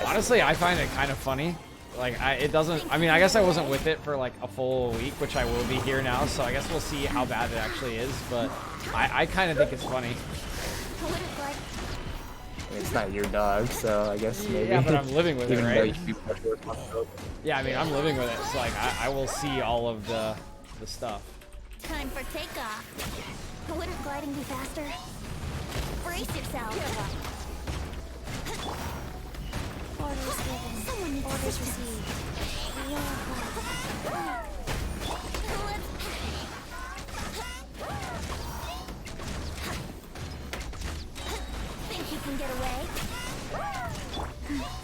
Honestly, I find it kind of funny. Like, it doesn't. I mean, I guess I wasn't with it for like a full week, which I will be here now. So I guess we'll see how bad it actually is. But I kind of think it's funny. It's not your dog, so I guess maybe. Yeah, but I'm living with it, Even though right? you do have the responsibility. Yeah, I mean, I'm living with it. So like, I will see all of the stuff. Time for takeoff. Wouldn't gliding be faster? Brace yourself. Orders given. Orders received. We are think you can get away?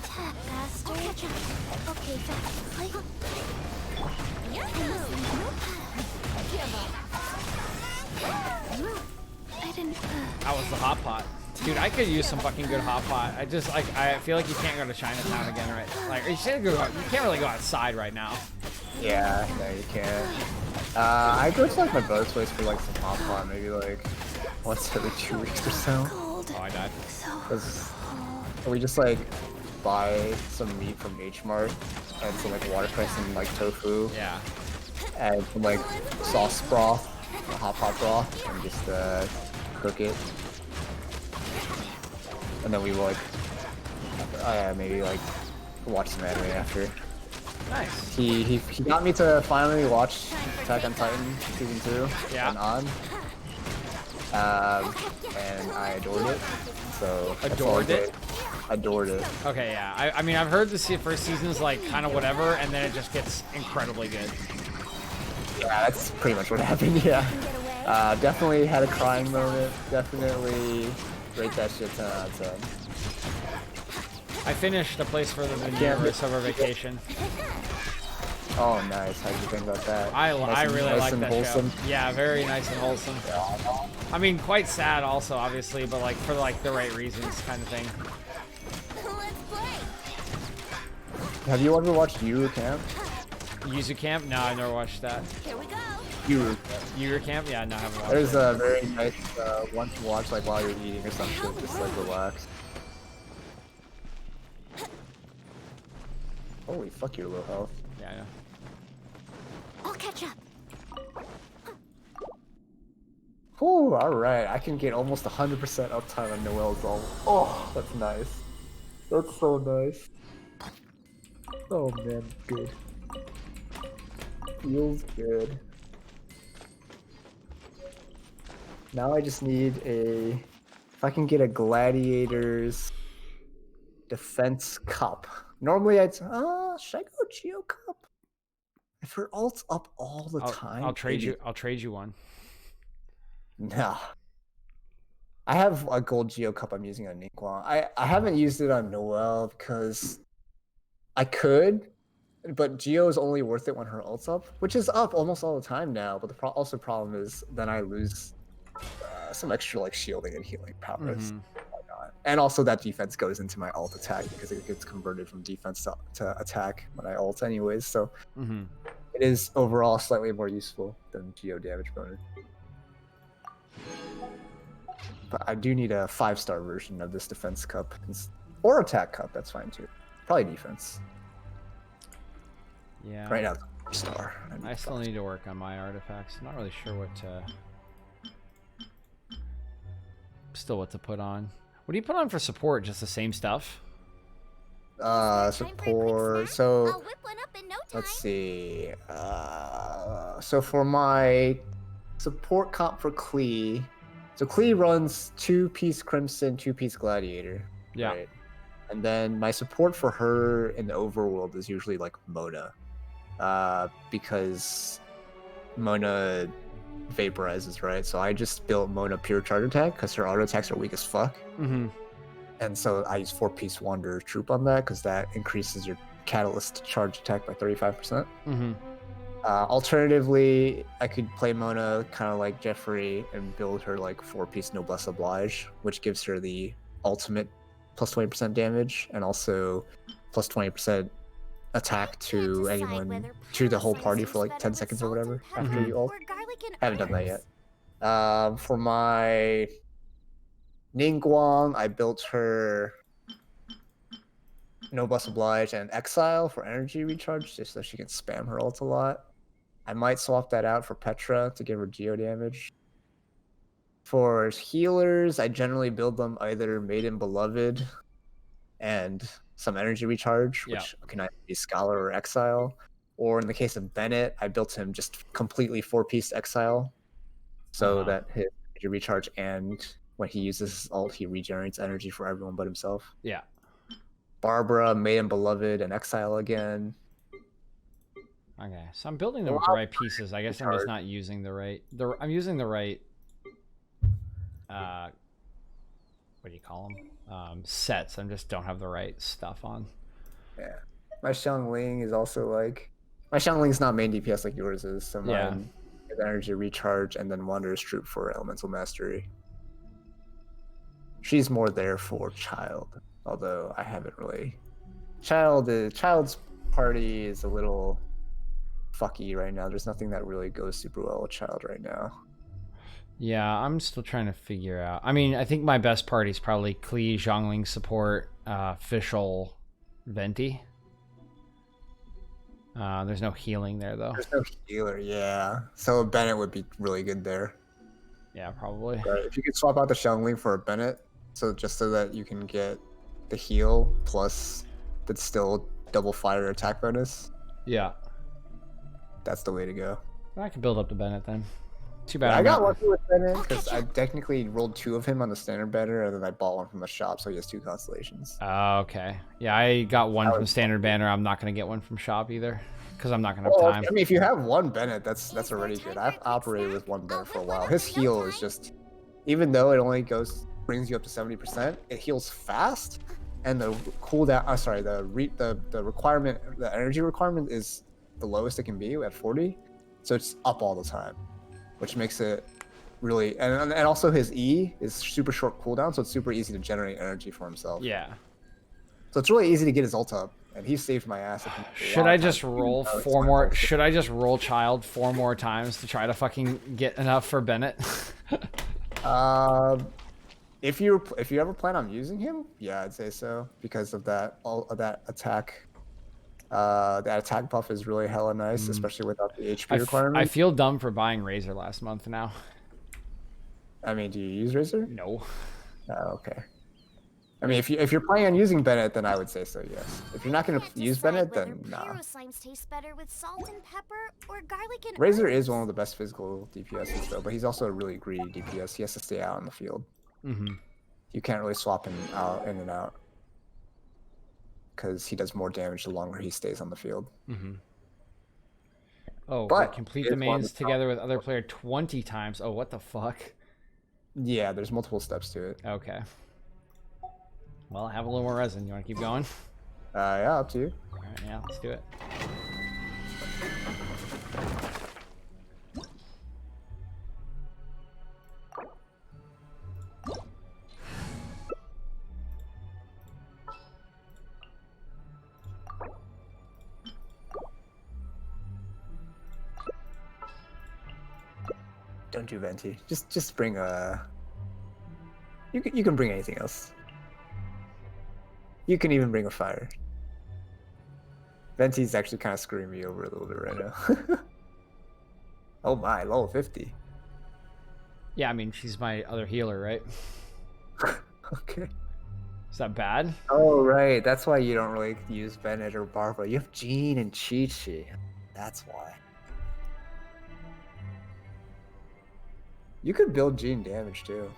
Faster. Okay, fast. I didn't. That was the hot pot. Dude, I could use some fucking good hot pot. I feel like you can't go to Chinatown again, right? Like, you can't really go outside right now. Yeah, no, you can't. I go to like my brother's place for like some hot pot, maybe like once every 2 weeks or so. Cold. Oh, I died. So 'Cause we just like buy some meat from H Mart and some like watercress and like tofu, Yeah. add some like sauce broth, hot pot broth, and just cook it. And then we will like, maybe like watch some anime after. Nice. He got me to finally watch Attack on Titan season 2 Yeah. and on. And I adored it. So that's all Adored it? good. Adored it. Okay, yeah. I mean, I've heard the first season is like kind of whatever, and then it just gets incredibly good. Yeah, that's pretty much what happened. Yeah. Definitely had a crying moment. Definitely rate that shit 10 out of 10. I finished A Place Further Than You can't over get- summer vacation. Oh, nice. How'd you think about that? I really nice like and that wholesome. show. Yeah, very nice and wholesome. I mean, quite sad also, obviously, but like for like the right reasons, kind of thing. Let's play. Have you ever watched Yuru Camp? Yuzu Camp? No, I never watched that. Here we go. Yuru. Yuru Camp? Yeah, no, I haven't watched There's it. a very nice one to watch like while you're eating or something. Just like relax. Holy fuck, you're low health. Yeah, I know. I'll catch up. Whew, alright. I can get almost 100% uptime on Noel's ult. Oh, that's nice. That's so nice. Oh man, good. Feels good. Now I just need a... If I can get a Gladiator's Defense Cup. Normally I'd... should I go Geo Cup? If her ult's up all the time... I'll trade maybe- you. I'll trade you one. Nah. I have a gold Geo Cup I'm using on Ningguang. I haven't used it on Noelle because I could, but Geo is only worth it when her ult's up, which is up almost all the time now. But the problem is then I lose some extra like shielding and healing powers. Mhm. Whatnot. And also that defense goes into my ult attack because it gets converted from defense to attack when I ult anyways. So Mhm. it is overall slightly more useful than Geo damage bonus. But I do need a 5-star version of this defense cup. Or attack cup, that's fine too. Probably defense. Yeah. Right now, 4-star. I still need to work on my artifacts. I'm not really sure what to. Still, what to put on. What do you put on for support? Just the same stuff? Time for a quick Support. snack? So I'll whip one up in no time. let's see. So for my support comp for Klee, so Klee runs 2-piece Crimson, 2-piece Gladiator. Yeah. Right? And then my support for her in the overworld is usually like Mona, because Mona vaporizes, right? So I just built Mona pure charge attack because her auto attacks are weak as fuck. Mm-hmm. And so I use 4-piece Wanderer Troop on that because that increases your catalyst charge attack by 35%. Mm-hmm. Alternatively, I could play Mona kind of like Jeffrey and build her like 4-piece Noblesse Oblige, which gives her the ultimate plus 20% damage and also plus 20% attack to anyone, to the whole party for like 10 seconds or whatever after Mhm. you ult. Or garlic and Haven't done that herbs. yet. For my Ningguang, I built her Noblesse Oblige and Exile for energy recharge, just so she can spam her ult a lot. I might swap that out for Petra to give her geo damage. For healers, I generally build them either Maiden Beloved and some energy recharge, Yeah. which can either be Scholar or Exile. Or in the case of Bennett, I built him just completely 4-piece Exile, so Uh-huh. that his energy recharge and when he uses his ult, he regenerates energy for everyone but himself. Yeah. Barbara, Maiden Beloved, and Exile again. Okay, so I'm building them with the right pieces. I guess I'm just not using the right. I'm using the right. What do you call them? Sets. I just don't have the right stuff on. Yeah. My Xiangling is also like... My Xiangling's not main DPS like yours is, so Yeah. mine is energy recharge and then Wanderer's Troop for Elemental Mastery. She's more there for Child, although I haven't really... Child's party is a little fucky right now. There's nothing that really goes super well with Child right now. Yeah, I'm still trying to figure out. I mean, I think my best party is probably Klee, Zhongling support, Fischl, Venti. There's no healing there though. There's no healer, yeah. So Bennett would be really good there. Yeah, probably. Right. If you could swap out the Xiangling for a Bennett, so just so that you can get the heal plus but still double fire attack bonus, Yeah. that's the way to go. I could build up to Bennett then. Too bad. I I'm got not- lucky with Bennett because I technically rolled 2 of him on the standard banner, and then I bought one from the shop, so he has 2 constellations. Oh, okay. Yeah, I got one That from was- standard banner. I'm not gonna get one from shop either, because I'm not gonna have Well, time. I mean, if you have one Bennett, that's already good. I've operated with one Bennett for a while. His heal is just, even though it only brings you up to 70%, it heals fast, and the cooldown. The requirement, the energy requirement is the lowest it can be at 40, so it's up all the time, which makes it really. And also his E is super short cooldown, so it's super easy to generate energy for himself. Yeah. So it's really easy to get his ult up, and he saved my ass. Should I just roll 4 more? Should I just roll child 4 more times to try to fucking get enough for Bennett? If you ever plan on using him, yeah, I'd say so because of that attack. That attack buff is really hella nice, especially without the HP requirement. I feel dumb for buying Razor last month now. I mean, do you use Razor? No. Oh, okay. I mean, if you're planning on using Bennett, then I would say so, yes. If you're not gonna use Bennett, then nah. Pyro slimes taste better with salt and pepper or garlic and Razor herbs. is one of the best physical DPSs though, but he's also a really greedy DPS. He has to stay out in the field. Mm-hmm. You can't really swap him out in and out because he does more damage the longer he stays on the field. Mm-hmm. Oh, But complete he the is one of mains the top- together with other player 20 times. Oh, what the fuck? Yeah, there's multiple steps to it. Okay. Well, I have a little more resin. You want to keep going? Yeah, up to you. All right, yeah, let's do it. Don't do Venti. Just bring a. You can bring anything else. You can even bring a fire. Venti's actually kind of screwing me over a little bit right now. Oh my, level 50. Yeah, I mean, she's my other healer, right? Okay. Is that bad? Oh right, that's why you don't really use Bennett or Barbara. You have Jean and Chi-Chi. That's why. You could build Jean damage too.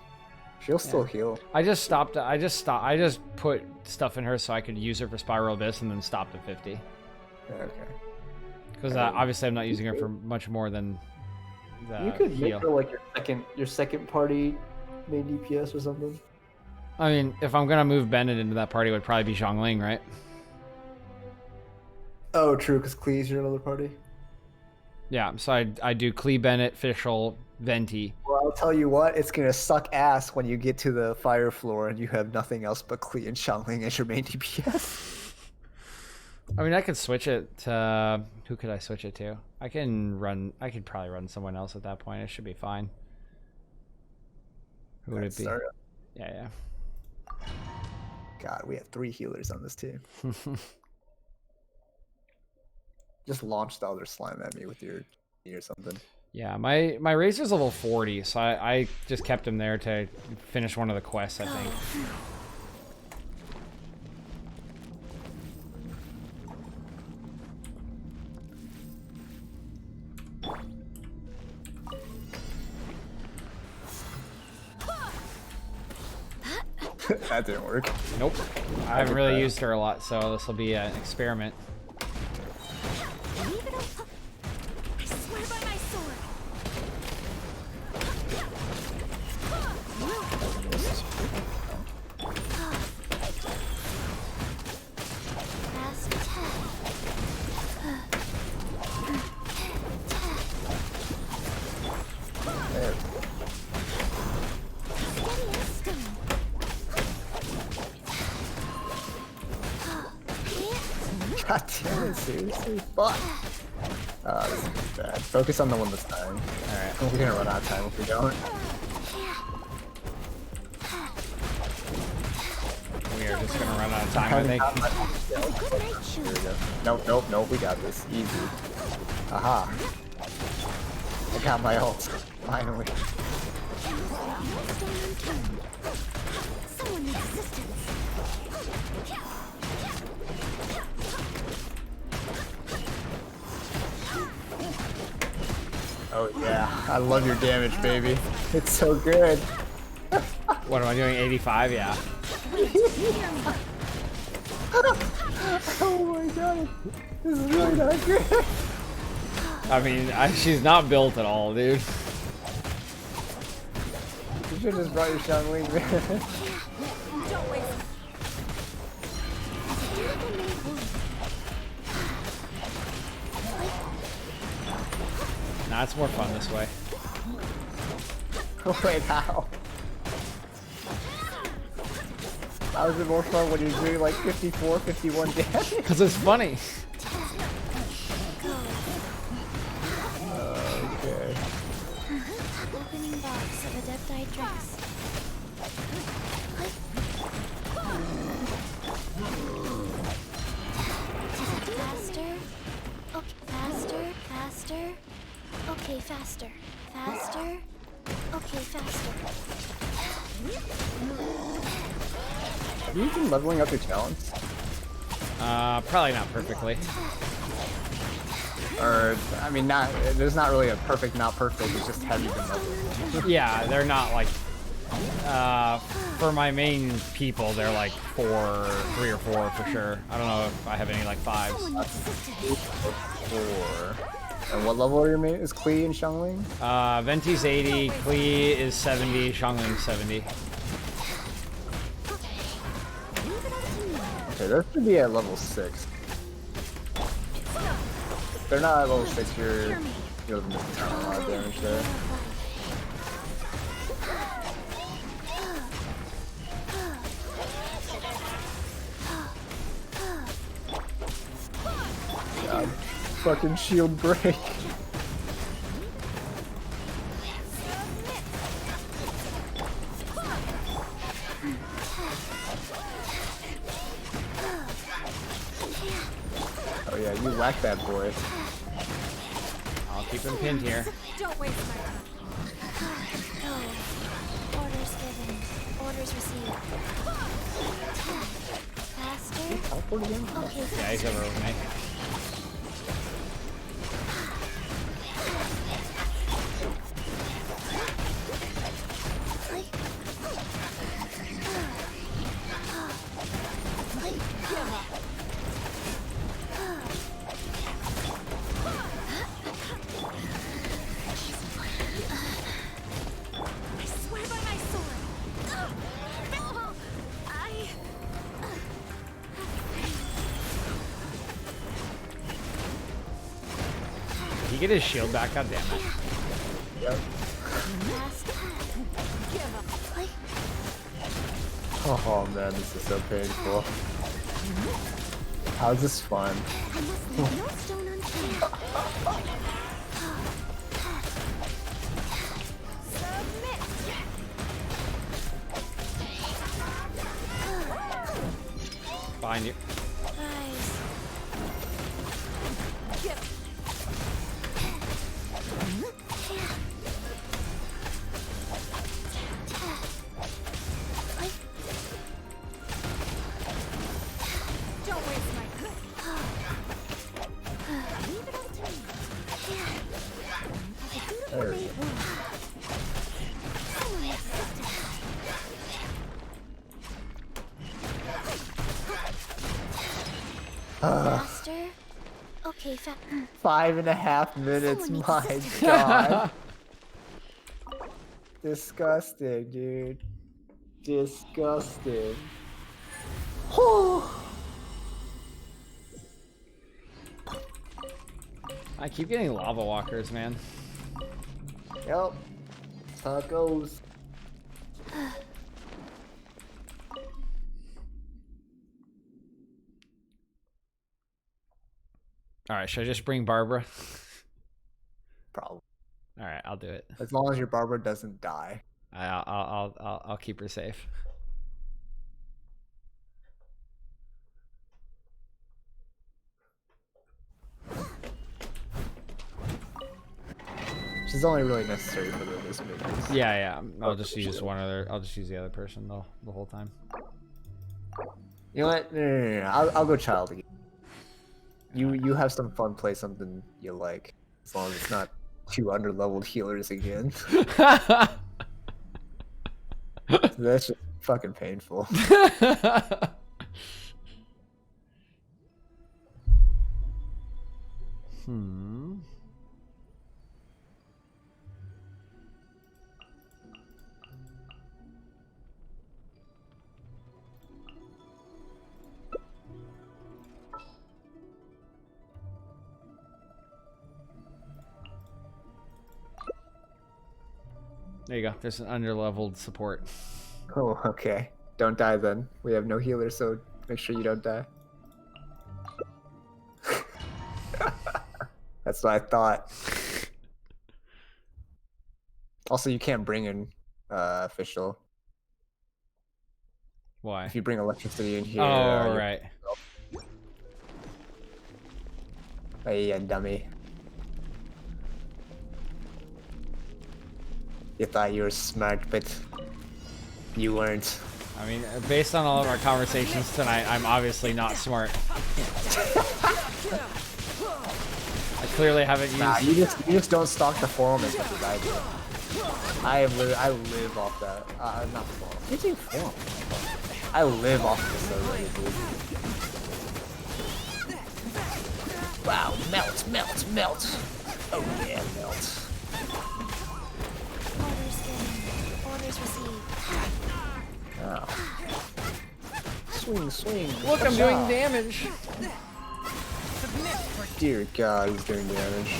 She'll still heal. I just put stuff in her so I could use her for Spiral Abyss and then stopped at 50. Okay. Because obviously I'm not using her for much more than the You could heal. make her like your second party main DPS or something. I mean, if I'm gonna move Bennett into that party, it would probably be Zhongling, right? Oh, true, because Klee's your another party. Yeah, so I do Klee, Bennett, Fischl, Venti. Well, I'll tell you what, it's gonna suck ass when you get to the fire floor and you have nothing else but Klee and Xiangling as your main DPS. I mean, I could switch it to... Who could I switch it to? I could probably run someone else at that point. It should be fine. Who would it be? Sorry. Yeah. God, we have 3 healers on this team. Just launch the other slime at me with your or something. Yeah, my Razor's level 40, so I just kept him there to finish one of the quests, I think. That didn't work. Nope. I haven't really used her a lot, so this will be an experiment. Leave it up. I swear by my sword. Fast attack. There. Steady as stone. God damn it, seriously? Fuck. This is bad. Focus on the one that's dying. Alright. We're gonna run out of time if we don't. We are just gonna run out of time, I think. Good night, Shun. Here we go. Nope, we got this. Easy. Aha. I got my ult. Finally. Someone needs assistance. Oh yeah. I love your damage, baby. It's so good. What am I doing? 85? Yeah. Oh my god. This is really not good. I mean, she's not built at all, dude. You should just brought your Xiangling, man. Don't waste. Nah, it's more fun this way. Wait, how? How is it more fun when you're doing like 54, 51 damage? Because it's funny. Okay. Opening box of Adepti dress. Faster. Okay, faster, faster. Okay, faster. Faster. Okay, faster. Have you been leveling up your talents? Probably not perfectly. Or, I mean, not. There's not really a perfect, not perfect. It's just have you been leveling? Yeah, they're not like, for my main people, they're like 3 or 4 for sure. I don't know if I have any like 5s. Someone needs assistance. 4. And what level are your main? Is Klee and Xiangling? Venti's 80, Klee is 70, Xiangling's 70. Okay, that should be at level 6. If they're not at level 6, you're missing out on a lot of damage there. God, fucking shield break. Oh yeah, you whack that boy. I'll keep him pinned here. Don't waste my time. Go. Orders given. Orders received. Faster. Teleport again? Okay, Yeah, faster. he's over with me. I swear by my sword. I. Did he get his shield back? God damn it. Yep. Fast. Give up. Oh man, this is so painful. How's this fun? I must leave no stone unturned. Submit. Behind you. Rise. Don't waste my leave it up to me. There we go. Someone needs assistance. Faster. Okay, 5.5 minutes, Someone needs my assistance. god. Disgusting, dude. Disgusting. I keep getting lava walkers, man. Yep. That's how it goes. Alright, should I just bring Barbara? problem. All right, I'll do it. As long as your barber doesn't die. I'll keep her safe. She's only really necessary for this movie. Yeah. I'll just use one other. I'll just use the other person the whole time. You know what? No. I'll go child again. You have some fun, play something you like. As long as it's not 2 underleveled healers again. That's just fucking painful. There you go. There's an underleveled support. Oh, okay. Don't die then. We have no healer, so make sure you don't die. That's what I thought. Also, you can't bring in official. Why? If you bring electricity in here. Oh, right. Hey, yeah, dummy. You thought you were smart, but you weren't. I mean, based on all of our conversations tonight, I'm obviously not smart. I clearly haven't used. Nah, you just don't stalk the forum as much as I do. I live off that. Not forum. What do you think forum? I live off this already, dude. Wow, melt. Oh yeah, melt. Orders received. Oh. Swing. Look, I'm doing damage. Dear God, he's doing damage.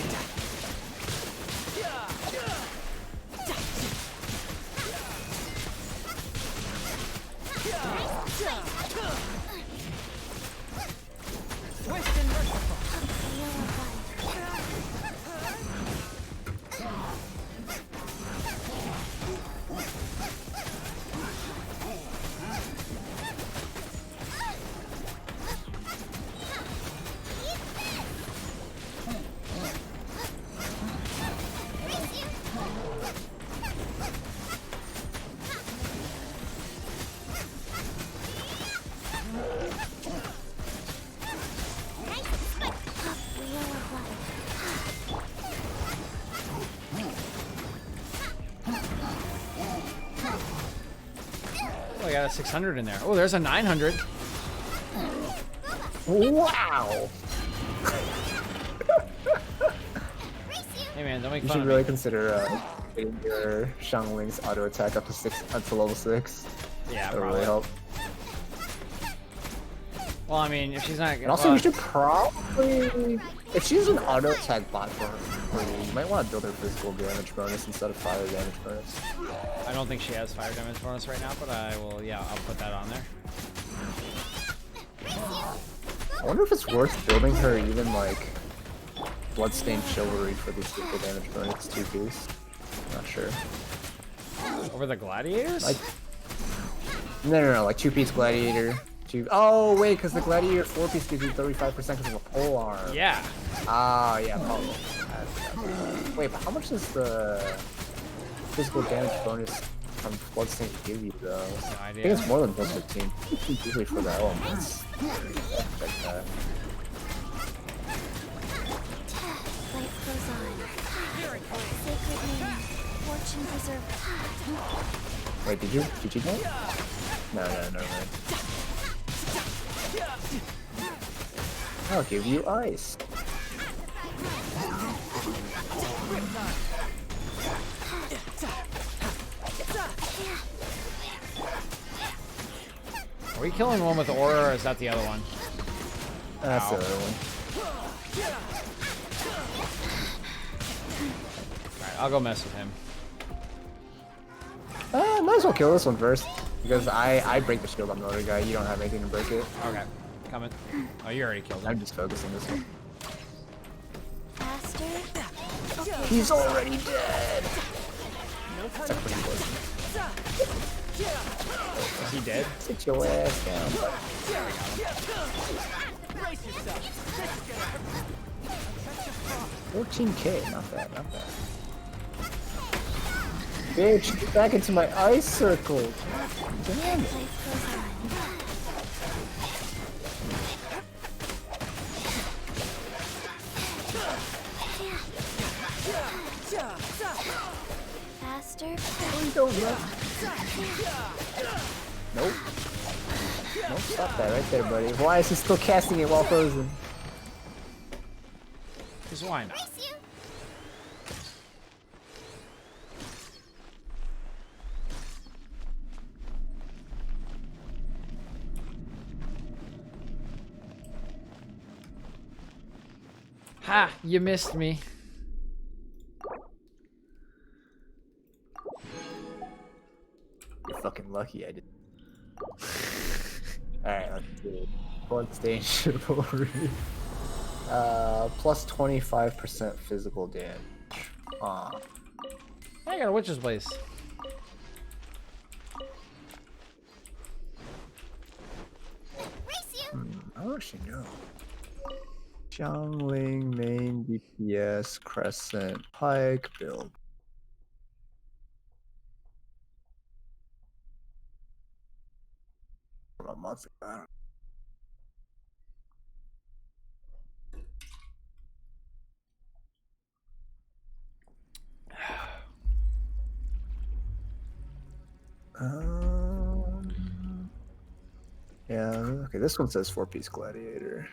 Oh, I got a 600 in there. Oh, there's a 900. Wow! Hey man, don't make You fun should of really me. consider getting your Xiangling's auto attack up to level 6. Yeah, That'll probably. really help. Well, I mean, if she's not. And also, you should probably, if she's an auto attack bot for you, you might want to build her physical damage bonus instead of fire damage bonus. I don't think she has fire damage bonus right now, but I will. Yeah, I'll put that on there. I wonder if it's worth building her even like Bloodstained Chivalry for the physical damage bonus 2-piece. Not sure. Over the gladiators? Like, no, like 2-piece Gladiator. Oh wait, because the Gladiator 4-piece gives you 35% because of a pole arm. Yeah. Ah, yeah, probably. Wait, but how much does the physical damage bonus from Bloodstained give you, though? No I idea. think it's more than plus 15. Usually for the elements. Check that. Life goes on. Sacred name. Fortune preserver. Wait, did you get it? No. I'll give you ice. Are we killing one with aura, or is that the other one? That's the Ow. other one. Alright, I'll go mess with him. Might as well kill this one first. Because I break the shield on the other guy. You don't have anything to break it. Okay, coming. Oh, you already killed him. I'm just focusing this one. Faster. Okay. He's already dead. Except when he was. Is he dead? Sit your ass down. Brace yourself. 14K, not bad, not bad. Bitch, get back into my ice circle. Damn it. Life goes on. Faster. Nope. Nope, stop that right there, buddy. Why is he still casting it while frozen? Because why not? Brace you. Ha! You missed me. You're fucking lucky I did. Alright, let's do fourth stage chivalry. Plus 25% physical damage. Aw. I got a witch's place. Brace you. I don't actually know. Xiangling, main, DPS, Crescent, Pike, build. From a month ago. Yeah, okay, this one says 4-piece gladiator.